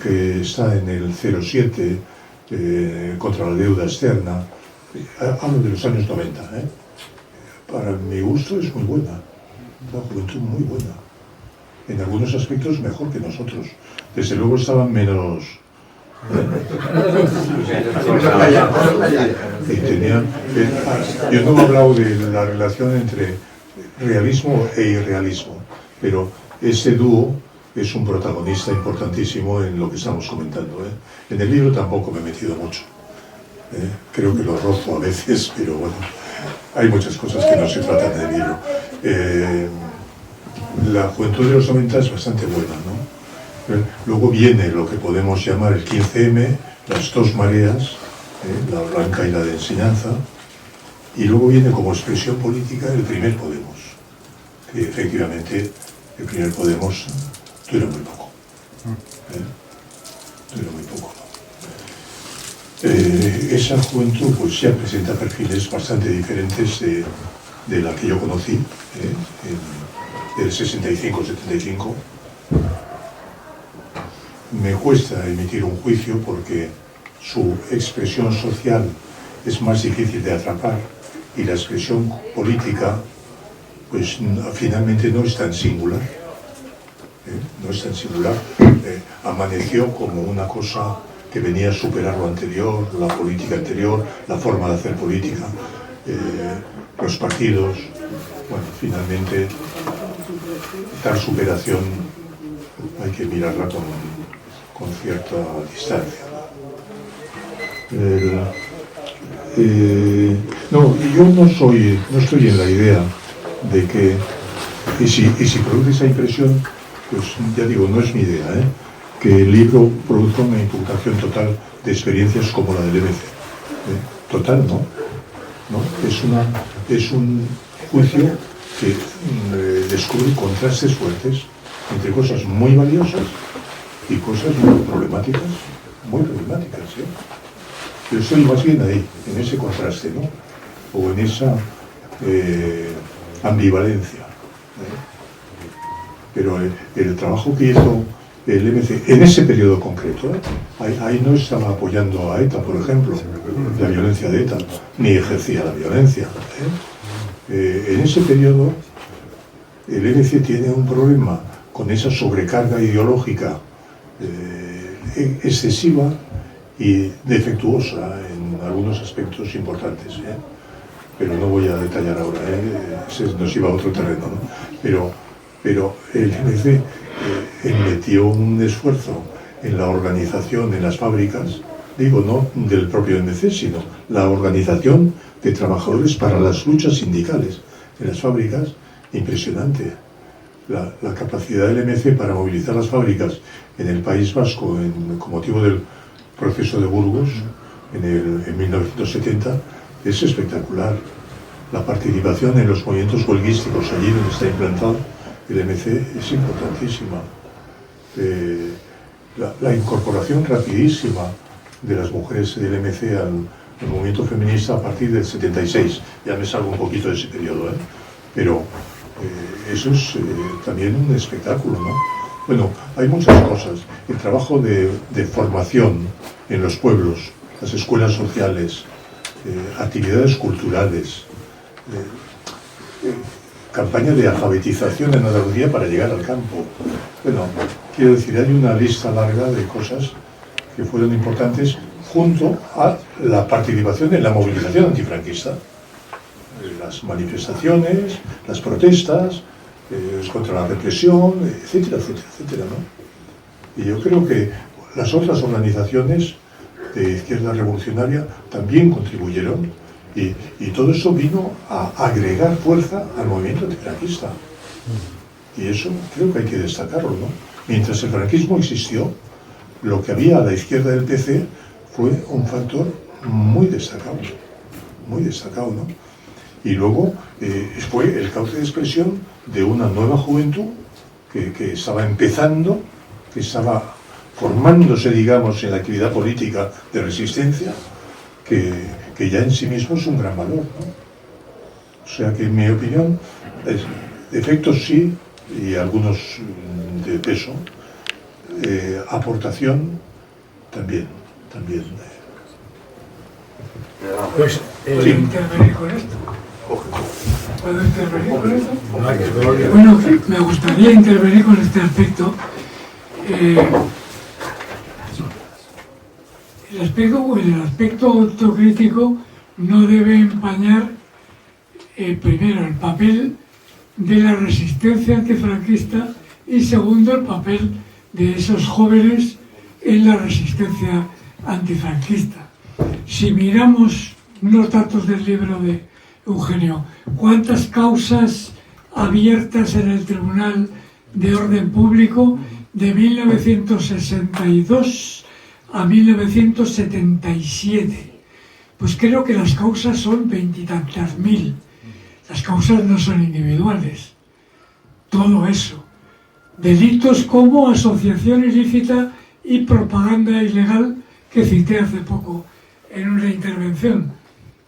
que está en el 07, contra la deuda externa. Hablo de los años 90. Para mi gusto es muy buena, una juventud muy buena. En algunos aspectos mejor que nosotros. Desde luego estaban menos... y tenían, yo no he hablado de la relación entre realismo e irrealismo, pero ese dúo es un protagonista importantísimo en lo que estamos comentando. En el libro tampoco me he metido mucho. Creo que lo rozo a veces, pero bueno, hay muchas cosas que no se tratan en el libro. La juventud de los 90 es bastante buena, ¿no? Luego viene lo que podemos llamar el 15M, las dos mareas, la blanca y la de enseñanza, y luego viene como expresión política el primer Podemos, que efectivamente el primer Podemos dura muy poco. Dura muy poco, ¿no? Esa juventud pues ya presenta perfiles bastante diferentes de la que yo conocí, del 65-75. Me cuesta emitir un juicio porque su expresión social es más difícil de atrapar y la expresión política pues finalmente no es tan singular. No es tan singular. Amaneció como una cosa que venía a superar lo anterior, la política anterior, la forma de hacer política, los partidos. Bueno, finalmente tal superación hay que mirarla con cierta distancia. No, yo no estoy en la idea de que, y si produce esa impresión, pues ya digo, no es mi idea, que el libro produzca una imputación total de experiencias como la del MC. Total, ¿no? Es un juicio que descubre contrastes fuertes entre cosas muy valiosas y cosas muy problemáticas, ¿sí? Yo estoy más bien ahí, en ese contraste, ¿no? O en esa ambivalencia. Pero el trabajo que hizo el MC en ese periodo concreto, ahí no estaba apoyando a ETA, por ejemplo, la violencia de ETA, ni ejercía la violencia. En ese periodo, el MC tiene un problema con esa sobrecarga ideológica excesiva y defectuosa en algunos aspectos importantes, pero no voy a detallar ahora, nos iba a otro terreno, ¿no? Pero el MC metió un esfuerzo en la organización en las fábricas, digo, no del propio MC, sino la organización de trabajadores para las luchas sindicales en las fábricas, impresionante. La capacidad del MC para movilizar las fábricas en el País Vasco con motivo del proceso de Burgos en 1970 es espectacular. La participación en los movimientos huelguísticos allí donde está implantado el MC es importantísima. La incorporación rapidísima de las mujeres del MC al movimiento feminista a partir del 76. Ya me salgo un poquito de ese periodo, pero eso es también un espectáculo, ¿no? Bueno, hay muchas cosas. El trabajo de formación en los pueblos, las escuelas sociales, actividades culturales, campaña de alfabetización en Andalucía para llegar al campo. Bueno, quiero decir, hay una lista larga de cosas que fueron importantes junto a la participación en la movilización antifranquista. Las manifestaciones, las protestas contra la represión, etcétera, etcétera, etcétera, ¿no? Y yo creo que las otras organizaciones de izquierda revolucionaria también contribuyeron y todo eso vino a agregar fuerza al movimiento antifranquista. Y eso creo que hay que destacarlo, ¿no? Mientras el franquismo existió, lo que había a la izquierda del PC fue un factor muy destacado, ¿no? Y luego fue el cauce de expresión de una nueva juventud que estaba empezando, que estaba formándose, digamos, en la actividad política de resistencia, que ya en sí mismo es un gran valor, ¿no? O sea que en mi opinión, defectos sí, y algunos de peso, aportación también. Pues, ¿Puedo intervenir con esto? ¿Puedo intervenir con esto? Bueno, me gustaría intervenir con este aspecto. El aspecto autocrítico no debe empañar, primero, el papel de la resistencia antifranquista y, segundo, el papel de esos jóvenes en la resistencia antifranquista. Si miramos unos datos del libro de Eugenio, ¿cuántas causas abiertas en el Tribunal de Orden Público de 1962 a 1977? Pues creo que las causas son 20 y tantas mil. Las causas no son individuales. Todo eso. Delitos como asociación ilícita y propaganda ilegal, que cité hace poco en una intervención.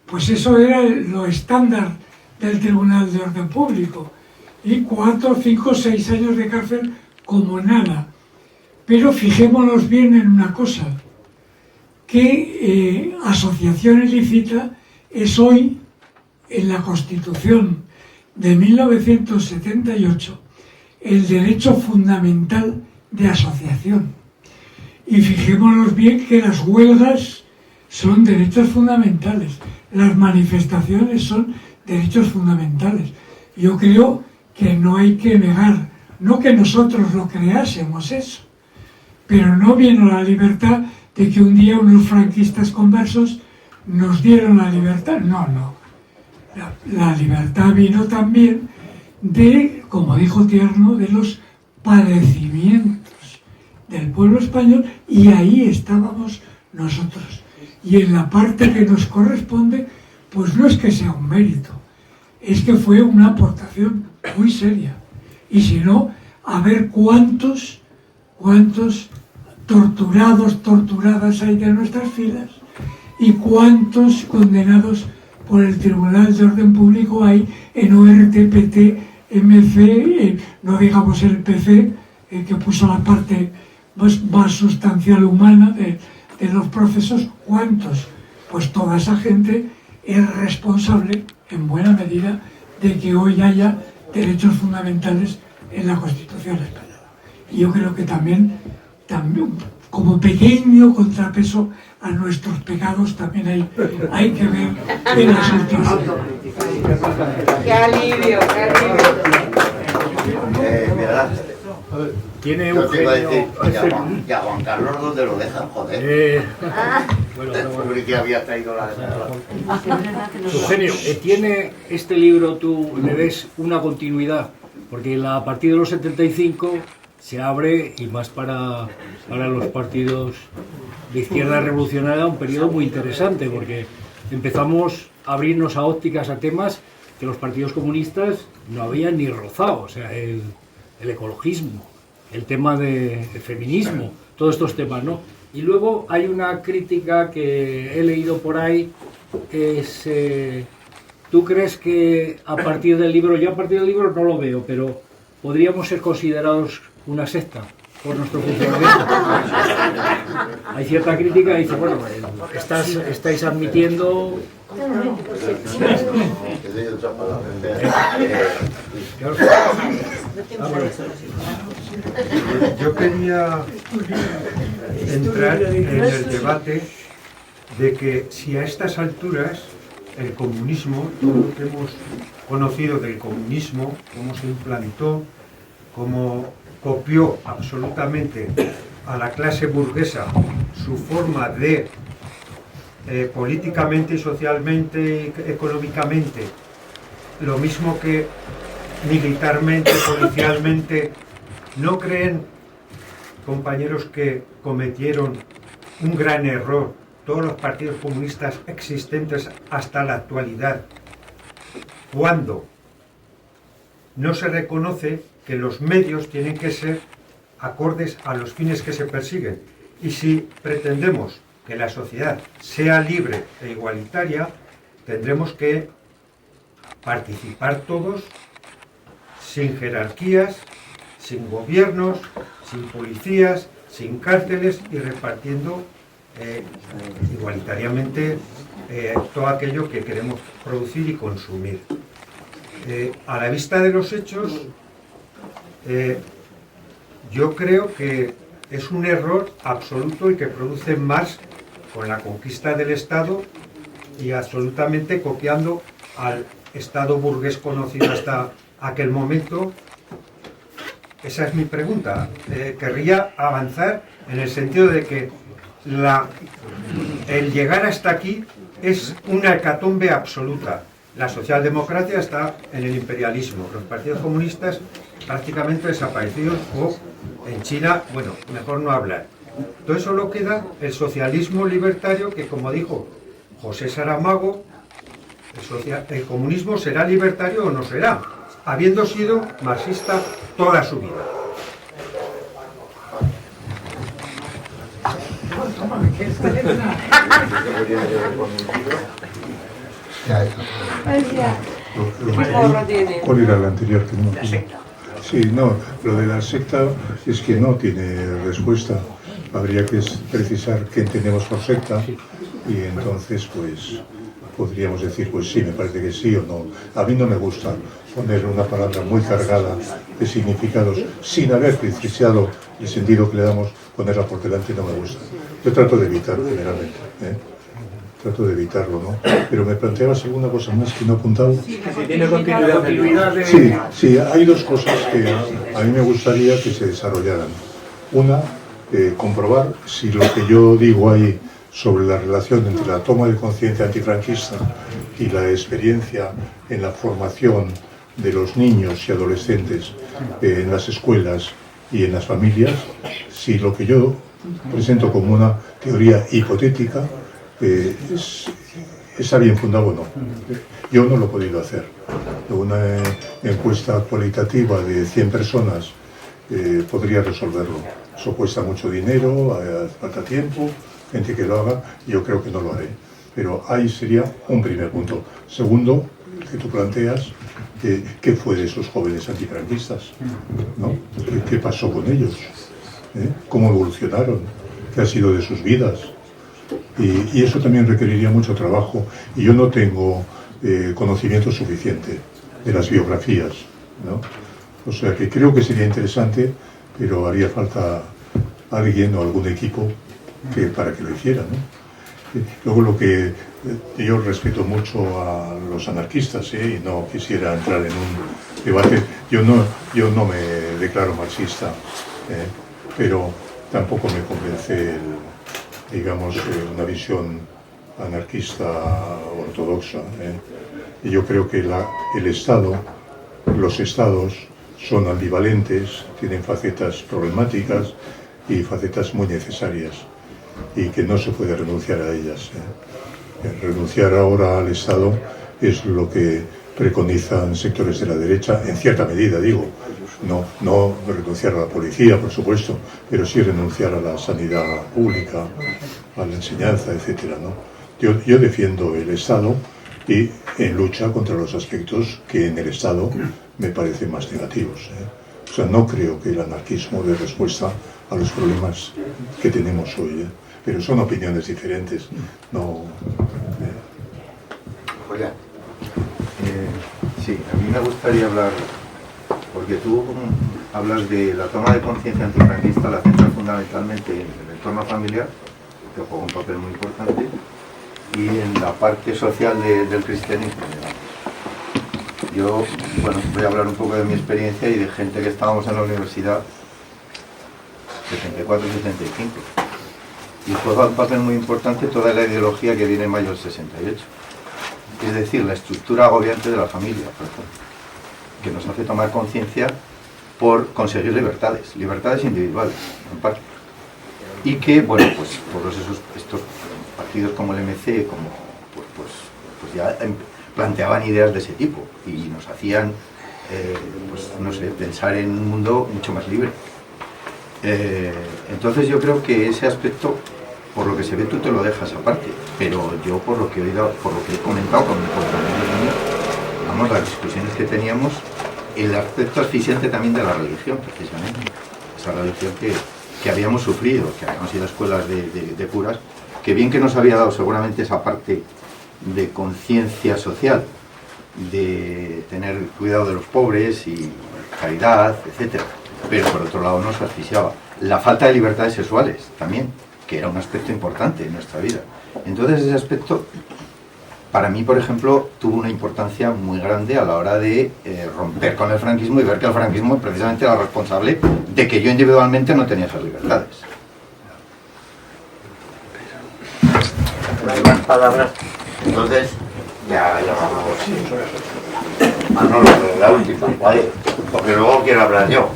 Pues eso era lo estándar del Tribunal de Orden Público. Y 4, 5, 6 años de cárcel como nada. Pero fijémonos bien en una cosa, que asociación ilícita es hoy, en la Constitución de 1978, el derecho fundamental de asociación. Y fijémonos bien que las huelgas son derechos fundamentales, las manifestaciones son derechos fundamentales. Yo creo que no hay que negar, no que nosotros lo creásemos eso, pero no vino la libertad de que un día unos franquistas conversos nos dieron la libertad. No. La libertad vino también de, como dijo Tierno, de los padecimientos del pueblo español, y ahí estábamos nosotros. Y en la parte que nos corresponde, pues no es que sea un mérito, es que fue una aportación muy seria. Y si no, a ver cuántos torturados, torturadas hay de nuestras filas, y cuántos condenados por el Tribunal de Orden Público hay en ORT, PT, MC, no digamos el PC, que puso la parte más sustancial humana de los procesos. ¿Cuántos? Pues toda esa gente es responsable, en buena medida, de que hoy haya derechos fundamentales en la Constitución española. Y yo creo que también como pequeño contrapeso a nuestros pecados, también hay que ver en las últimas. ¡Qué alivio, qué alivio! Mira, Tiene yo te iba a decir, Eugenio, ya Juan Carlos, ¿dónde lo dejan? Joder. bueno, Descubrí que había traído la Eugenio, tiene este libro, tú le ves una continuidad, porque a partir de los 75 se abre, y más para los partidos de izquierda revolucionaria, un periodo muy interesante, porque empezamos a abrirnos a ópticas, a temas que los partidos comunistas no habían ni rozado, o sea, el ecologismo, el tema del feminismo, todos estos temas, ¿no? Y luego hay una crítica que he leído por ahí, es, ¿tú crees que a partir del libro, yo a partir del libro no lo veo, pero podríamos ser considerados una secta por nuestro funcionamiento? Hay cierta crítica y dice, bueno, estáis admitiendo... Yo quería entrar en el debate de que si a estas alturas el comunismo, todo lo que hemos conocido del comunismo, cómo se implantó, cómo copió absolutamente a la clase burguesa su forma de políticamente, socialmente, económicamente, lo mismo que militarmente, policialmente, ¿no creen, compañeros, que cometieron un gran error todos los partidos comunistas existentes hasta la actualidad, cuando no se reconoce que los medios tienen que ser acordes a los fines que se persiguen? Y si pretendemos que la sociedad sea libre e igualitaria, tendremos que participar todos, sin jerarquías, sin gobiernos, sin policías, sin cárceles, y repartiendo igualitariamente todo aquello que queremos producir y consumir. A la vista de los hechos, yo creo que es un error absoluto y que produce Marx con la conquista del Estado y absolutamente copiando al Estado burgués conocido hasta aquel momento. Esa es mi pregunta. Querría avanzar en el sentido de que el llegar hasta aquí es una hecatombe absoluta. La socialdemocracia está en el imperialismo, los partidos comunistas prácticamente desaparecidos, o en China, bueno, mejor no hablar. Entonces solo queda el socialismo libertario, que, como dijo José Saramago, el comunismo será libertario o no será, habiendo sido marxista toda su vida. ¿Cuál era la anterior? Que no me acuerdo. Sí, no, lo de la secta es que no tiene respuesta. Habría que precisar qué entendemos por secta, y entonces pues podríamos decir, pues sí, me parece que sí o no. A mí no me gusta poner una palabra muy cargada de significados sin haber precisado el sentido que le damos, ponerla por delante no me gusta. Yo trato de evitarlo generalmente, trato de evitarlo, ¿no? Pero me planteabas alguna cosa más que no he apuntado. Si tiene continuidad de... Sí, sí, hay dos cosas que a mí me gustaría que se desarrollaran. Una, comprobar si lo que yo digo ahí sobre la relación entre la toma de conciencia antifranquista y la experiencia en la formación de los niños y adolescentes en las escuelas y en las familias, si lo que yo presento como una teoría hipotética está bien fundado o no. Yo no lo he podido hacer. Una encuesta cualitativa de 100 personas podría resolverlo. Eso cuesta mucho dinero, falta tiempo, gente que lo haga, yo creo que no lo haré. Pero ahí sería un primer punto. Segundo, que tú planteas, ¿qué fue de esos jóvenes antifranquistas? ¿No? ¿Qué pasó con ellos? ¿Cómo evolucionaron? ¿Qué ha sido de sus vidas? Y eso también requeriría mucho trabajo. Y yo no tengo conocimiento suficiente de las biografías, ¿no? O sea que creo que sería interesante, pero haría falta alguien o algún equipo para que lo hiciera, ¿no? Luego lo que yo respeto mucho a los anarquistas, y no quisiera entrar en un debate. Yo no me declaro marxista, pero tampoco me convence digamos, una visión anarquista ortodoxa. Y yo creo que el Estado, los Estados son ambivalentes, tienen facetas problemáticas y facetas muy necesarias, y que no se puede renunciar a ellas. Renunciar ahora al Estado es lo que preconizan sectores de la derecha, en cierta medida, digo. No renunciar a la policía, por supuesto, pero sí renunciar a la sanidad pública, a la enseñanza, etcétera, ¿no? Yo defiendo el Estado y en lucha contra los aspectos que en el Estado me parecen más negativos. O sea, no creo que el anarquismo dé respuesta a los problemas que tenemos hoy, pero son opiniones diferentes. No. Julián, sí, a mí me gustaría hablar, porque tú hablas de la toma de conciencia antifranquista, la centras fundamentalmente en el entorno familiar, que juega un papel muy importante, y en la parte social del cristianismo. Yo, bueno, voy a hablar un poco de mi experiencia y de gente que estábamos en la universidad 74-75, y juega un papel muy importante toda la ideología que viene en mayo del 68, es decir, la estructura agobiante de la familia, por ejemplo, que nos hace tomar conciencia por conseguir libertades individuales, en parte. Y que, bueno, pues todos estos partidos como el MC, como, pues ya planteaban ideas de ese tipo y nos hacían, pues no sé, pensar en un mundo mucho más libre. Entonces yo creo que ese aspecto, por lo que se ve, tú te lo dejas aparte, pero yo por lo que he oído, por lo que he comentado con compañeros míos, vamos, las discusiones que teníamos, el aspecto asfixiante también de la religión, precisamente, esa religión que habíamos sufrido, que habíamos ido a escuelas de curas, que bien que nos había dado seguramente esa parte de conciencia social, de tener cuidado de los pobres y caridad, etcétera, pero por otro lado nos asfixiaba. La falta de libertades sexuales también, que era un aspecto importante en nuestra vida. Entonces ese aspecto, para mí, por ejemplo, tuvo una importancia muy grande a la hora de romper con el franquismo y ver que el franquismo precisamente era responsable de que yo individualmente no tenía esas libertades. No hay más palabras, entonces ya vamos. Ah, no, la última, ¿vale? Porque luego quiero hablar yo.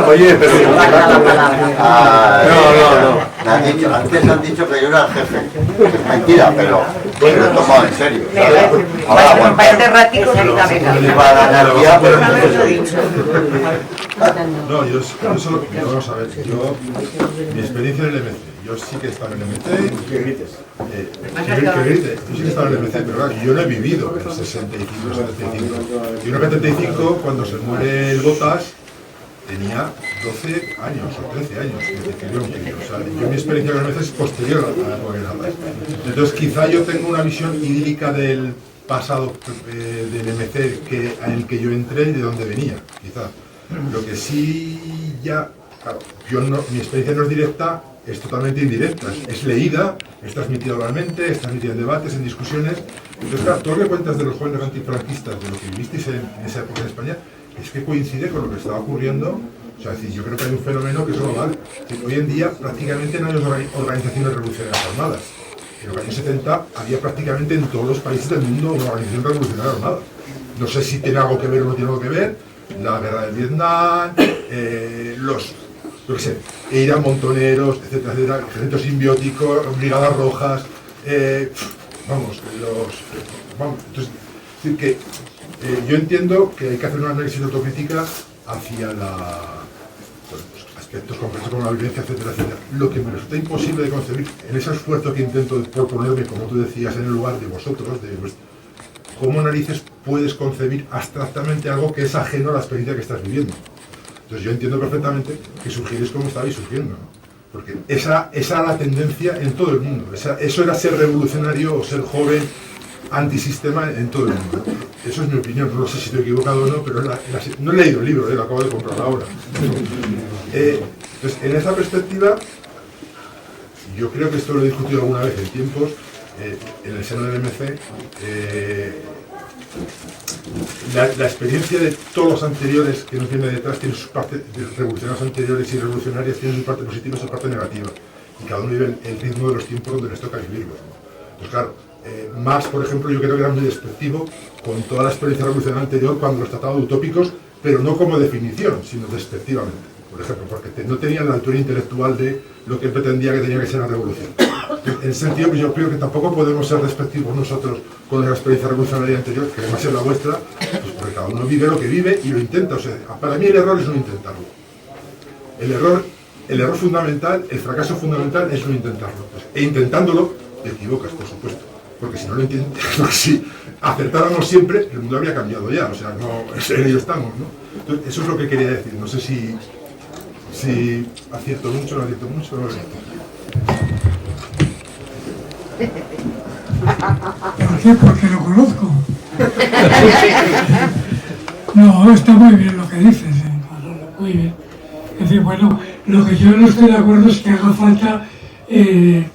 Oye, pero... No. Antes han dicho que yo era el jefe. Es mentira, pero lo he tomado en serio. Ahora, bueno, para la anarquía, pero no lo he dicho. No, yo solo, vamos a ver, mi experiencia en el MC, yo sí que he estado en el MC, yo sí que he estado en el MC, pero claro, yo no he vivido en el 65, 75. Yo en el 75, cuando se muere el Botas, tenía 12 años o 13 años, que escribió un libro. O sea, yo mi experiencia con el MC es posterior a la gobernanza. Entonces quizá yo tengo una visión idílica del pasado del MC en el que yo entré y de dónde venía, quizá. Lo que sí ya, claro, mi experiencia no es directa, es totalmente indirecta, es leída, es transmitida oralmente, es transmitida en debates, en discusiones. Entonces, claro, todo lo que cuentas de los jóvenes antifranquistas, de lo que vivisteis en esa época en España, es que coincide con lo que estaba ocurriendo. O sea, es decir, yo creo que hay un fenómeno que es global. Hoy en día prácticamente no hay organizaciones revolucionarias armadas. En los años 70 había prácticamente en todos los países del mundo una organización revolucionaria armada. No sé si tiene algo que ver o no tiene algo que ver. La guerra de Vietnam, yo qué sé, eran montoneros, etcétera, etcétera, ejército simbiótico, brigadas rojas, entonces, es decir que yo entiendo que hay que hacer una análisis autocrítica hacia aspectos concretos como la violencia, etcétera, etcétera. Lo que me resulta imposible de concebir en ese esfuerzo que intento por ponerme, como tú decías, en el lugar de vosotros, ¿cómo narices puedes concebir abstractamente algo que es ajeno a la experiencia que estás viviendo? Entonces yo entiendo perfectamente que surgierais como estabais surgiendo, ¿no? Porque esa era la tendencia en todo el mundo. Eso era ser revolucionario o ser joven antisistema en todo el mundo. Eso es mi opinión, no sé si estoy equivocado o no, pero no he leído el libro, lo acabo de comprar ahora. Entonces, en esa perspectiva, yo creo que esto lo he discutido alguna vez en tiempos, en el seno del MC, la experiencia de todos los anteriores que nos viene detrás tiene sus partes, de revolucionarios anteriores y revolucionarias tienen su parte positiva y su parte negativa, y cada uno vive el ritmo de los tiempos donde les toca vivirlos, ¿no? Entonces, claro, Marx, por ejemplo, yo creo que era muy despectivo con toda la experiencia revolucionaria anterior cuando los trataba de utópicos, pero no como definición, sino despectivamente, por ejemplo, porque no tenían la altura intelectual de lo que él pretendía que tenía que ser la revolución. En ese sentido, yo creo que tampoco podemos ser despectivos nosotros con la experiencia revolucionaria anterior, que además es la vuestra, pues porque cada uno vive lo que vive y lo intenta. O sea, para mí el error es no intentarlo. El error fundamental, el fracaso fundamental es no intentarlo. Pues, e intentándolo, te equivocas, por supuesto. Porque si no lo intentas, si acertáramos siempre, el mundo habría cambiado ya. O sea, no, en ello estamos, ¿no? Entonces, eso es lo que quería decir. No sé si acierto mucho, no acierto mucho. ¿Por qué? Porque lo conozco. No, está muy bien lo que dices, muy bien. Es decir, bueno, lo que yo no estoy de acuerdo es que haga falta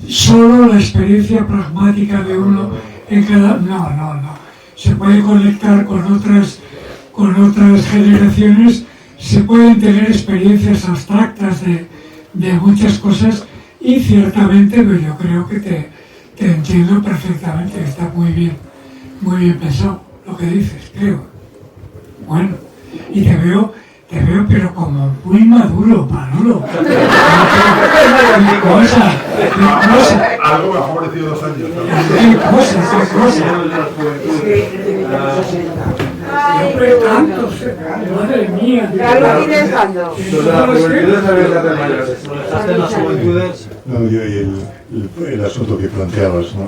solo la experiencia pragmática de uno en cada... No. Se puede conectar con otras generaciones, se pueden tener experiencias abstractas de muchas cosas y ciertamente pues yo creo que te entiendo perfectamente, que está muy bien pensado lo que dices, creo. Bueno, y te veo pero como muy maduro, Manolo. ¿Qué cosa? Algo me ha favorecido 2 años. ¿Qué cosa? Siempre tantos, madre mía. Ya lo tienes dando. No, y el asunto que planteabas, ¿no?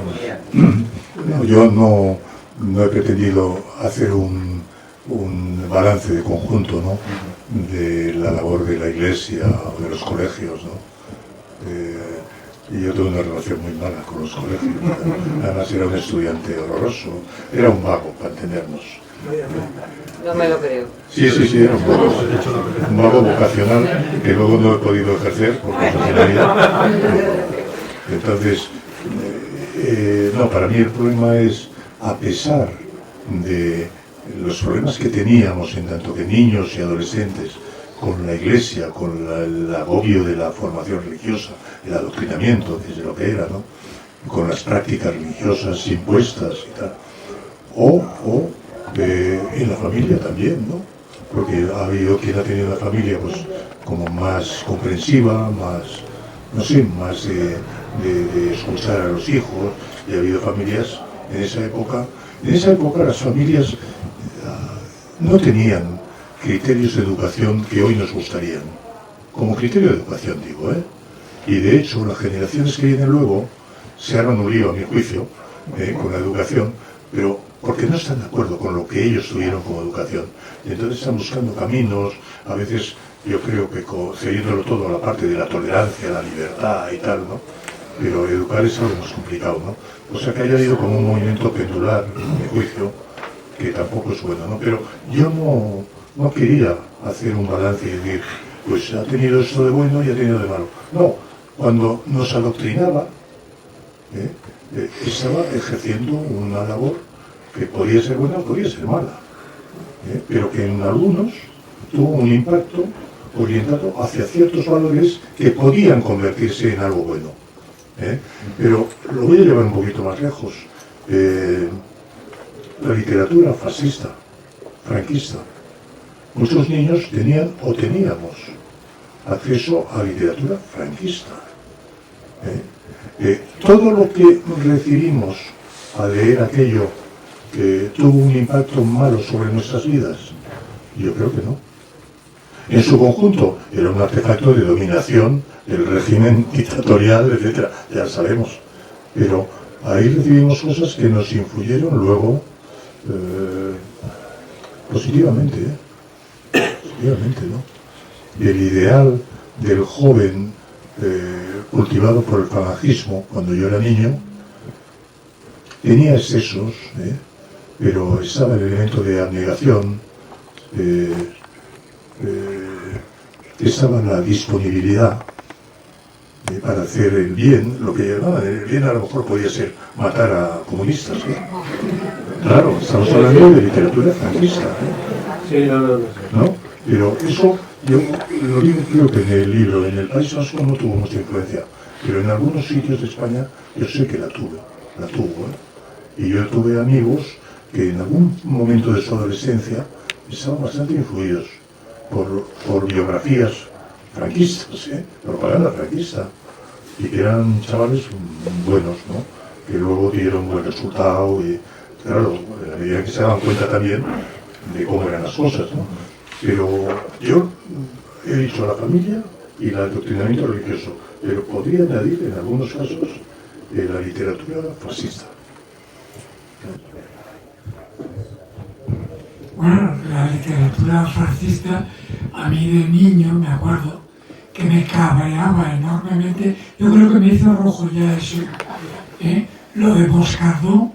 Yo no he pretendido hacer un balance de conjunto, ¿no?, de la labor de la Iglesia o de los colegios, ¿no? Y yo tuve una relación muy mala con los colegios. Además era un estudiante horroroso, era un vago, para entendernos. No me lo creo. Sí, era un vago vocacional que luego no he podido ejercer por profesionalidad. Entonces, no, para mí el problema es, a pesar de los problemas que teníamos en tanto que niños y adolescentes con la Iglesia, con el agobio de la formación religiosa, el adoctrinamiento, que es lo que era, ¿no?, con las prácticas religiosas impuestas y tal, o en la familia también, ¿no?, porque ha habido quien ha tenido la familia pues como más comprensiva, más, no sé, más de escuchar a los hijos, y ha habido familias en esa época las familias no tenían criterios de educación que hoy nos gustarían, como criterio de educación digo, y de hecho las generaciones que vienen luego se arman un lío, a mi juicio, con la educación, pero porque no están de acuerdo con lo que ellos tuvieron como educación, y entonces están buscando caminos, a veces yo creo que cediéndolo todo a la parte de la tolerancia, la libertad y tal, ¿no?, pero educar es algo más complicado, ¿no? O sea que haya ido como un movimiento pendular, a mi juicio, que tampoco es bueno, ¿no? Pero yo no quería hacer un balance y decir, pues ha tenido esto de bueno y ha tenido de malo. No, cuando nos adoctrinaba, estaba ejerciendo una labor que podía ser buena o podía ser mala. pero que en algunos tuvo un impacto orientado hacia ciertos valores que podían convertirse en algo bueno. Pero lo voy a llevar un poquito más lejos. La literatura fascista, franquista. Muchos niños tenían o teníamos acceso a literatura franquista. Todo lo que recibimos a leer aquello que tuvo un impacto malo sobre nuestras vidas, yo creo que no. En su conjunto era un artefacto de dominación del régimen dictatorial, etc. Ya lo sabemos. Pero ahí recibimos cosas que nos influyeron luego positivamente, positivamente, ¿no? Y el ideal del joven cultivado por el falangismo cuando yo era niño tenía excesos, pero estaba el elemento de abnegación, estaba la disponibilidad para hacer el bien. Lo que llamaban el bien a lo mejor podía ser matar a comunistas, Claro, estamos hablando de literatura franquista, Sí, ¿no? Pero eso, yo lo digo, creo que en el libro, en el País Vasco no tuvo mucha influencia, pero en algunos sitios de España yo sé que la tuvo, Y yo tuve amigos que en algún momento de su adolescencia estaban bastante influidos por biografías franquistas, propaganda franquista, y que eran chavales buenos, ¿no? Que luego dieron buen resultado y, claro, en la medida que se daban cuenta también de cómo eran las cosas, ¿no? Pero yo he dicho la familia y el adoctrinamiento religioso, pero podría añadir en algunos casos la literatura fascista. Bueno, la literatura fascista, a mí de niño me acuerdo que me cabreaba enormemente. Yo creo que me hizo rojo ya eso, lo de Moscardó.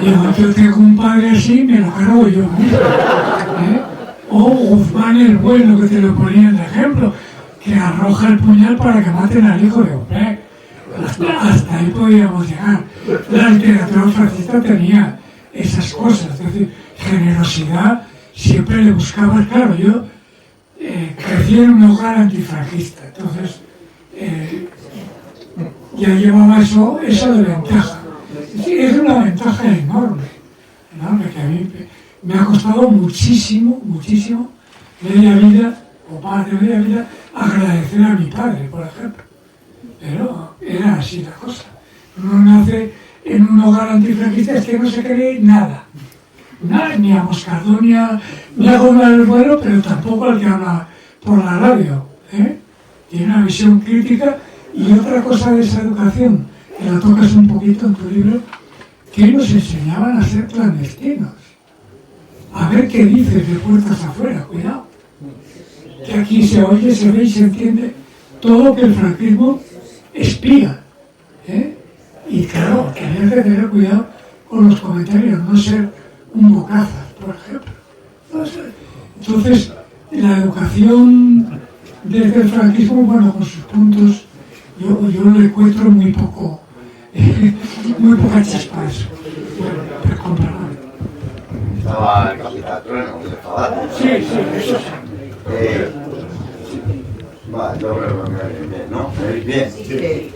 Digo, yo tengo un padre así, me lo cargo yo. O Guzmán el bueno, que te lo ponía de ejemplo, que arroja el puñal para que maten al hijo de hombre. Hasta ahí podíamos llegar. La literatura fascista tenía esas cosas, es decir, generosidad, siempre le buscaba. Claro, yo crecí en un hogar antifranquista, entonces ya llevaba eso de ventaja. Sí, es una ventaja enorme, que a mí me ha costado muchísimo, media vida, o más de media vida, agradecer a mi padre, por ejemplo. Pero era así la cosa. Uno nace en un hogar antifranquista, es que no se cree nada, ni a Moscardó, ni a Gómez del Bueno, pero tampoco al que habla por la radio. Tiene una visión crítica. Y otra cosa de esa educación, que la tocas un poquito en tu libro, que nos enseñaban a ser clandestinos. A ver qué dices de puertas afuera, cuidado. Que aquí se oye, se ve y se entiende todo que el franquismo espía. Y claro, tener que tener cuidado con los comentarios, no ser un bocazas, por ejemplo. Entonces, la educación desde el franquismo, bueno, con sus puntos, yo le encuentro muy poca chispa a eso. Pero comparado. Estaba el Capitán Trueno, Sí, eso sí. Yo creo que me oís bien, ¿no? ¿Me oís bien? Sí.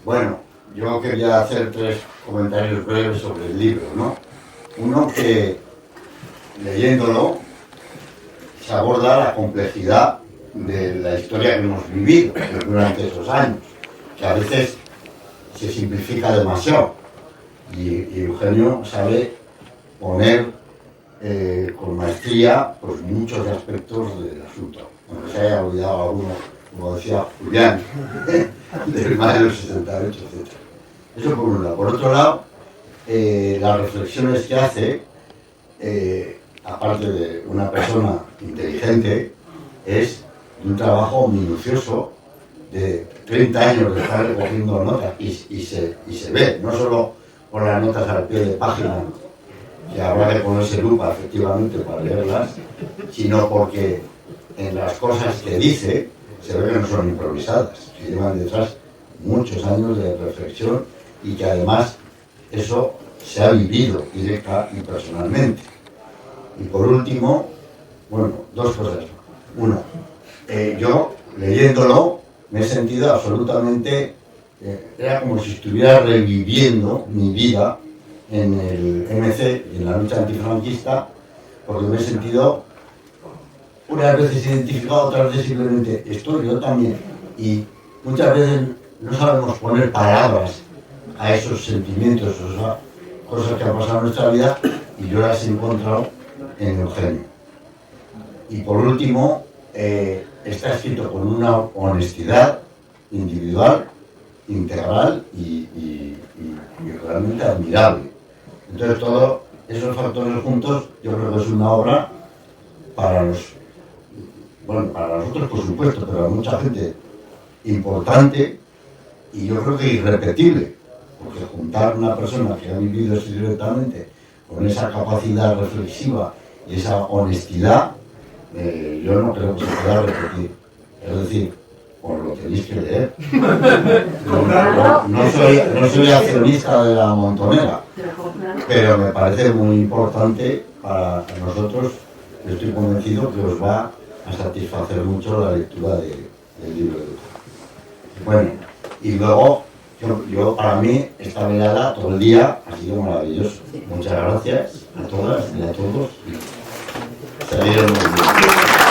Bueno, yo quería hacer 3 comentarios breves sobre el libro, ¿no? Uno, que leyéndolo se aborda la complejidad de la historia que hemos vivido durante esos años, que a veces se simplifica demasiado, y Eugenio sabe poner con maestría pues muchos aspectos del asunto, aunque se haya olvidado alguno, como decía Julián, del mayo del 68, etc. Eso por un lado. Por otro lado, las reflexiones que hace, aparte de una persona inteligente, es un trabajo minucioso de 30 años de estar recogiendo notas, y se ve, no solo por las notas al pie de página, que habrá que ponerse lupa efectivamente para leerlas, sino porque en las cosas que dice se ve que no son improvisadas, que llevan detrás muchos años de reflexión, y que además eso se ha vivido directa y personalmente. Y por último, bueno, dos cosas. Uno, yo leyéndolo me he sentido absolutamente, era como si estuviera reviviendo mi vida en el MC, en la lucha antifranquista, porque me he sentido unas veces identificado, otras veces simplemente estoy yo también. Y muchas veces no sabemos poner palabras a esos sentimientos, o sea, cosas que han pasado en nuestra vida, y yo las he encontrado en Eugenio. Y por último, está escrito con una honestidad individual, integral y realmente admirable. Entonces todos esos factores juntos, yo creo que es una obra para para nosotros por supuesto, pero para mucha gente importante y yo creo que irrepetible, porque juntar una persona que ha vivido esto directamente con esa capacidad reflexiva y esa honestidad, yo no creo que se pueda repetir. Es decir, os lo tenéis que leer. No soy accionista de la Montonera, pero me parece muy importante para nosotros. Estoy convencido que os va a satisfacer mucho la lectura del libro de Eugenio. Bueno, y luego, yo para mí, esta velada todo el día ha sido maravilloso. Muchas gracias a todas y a todos. Y salieron muy bien.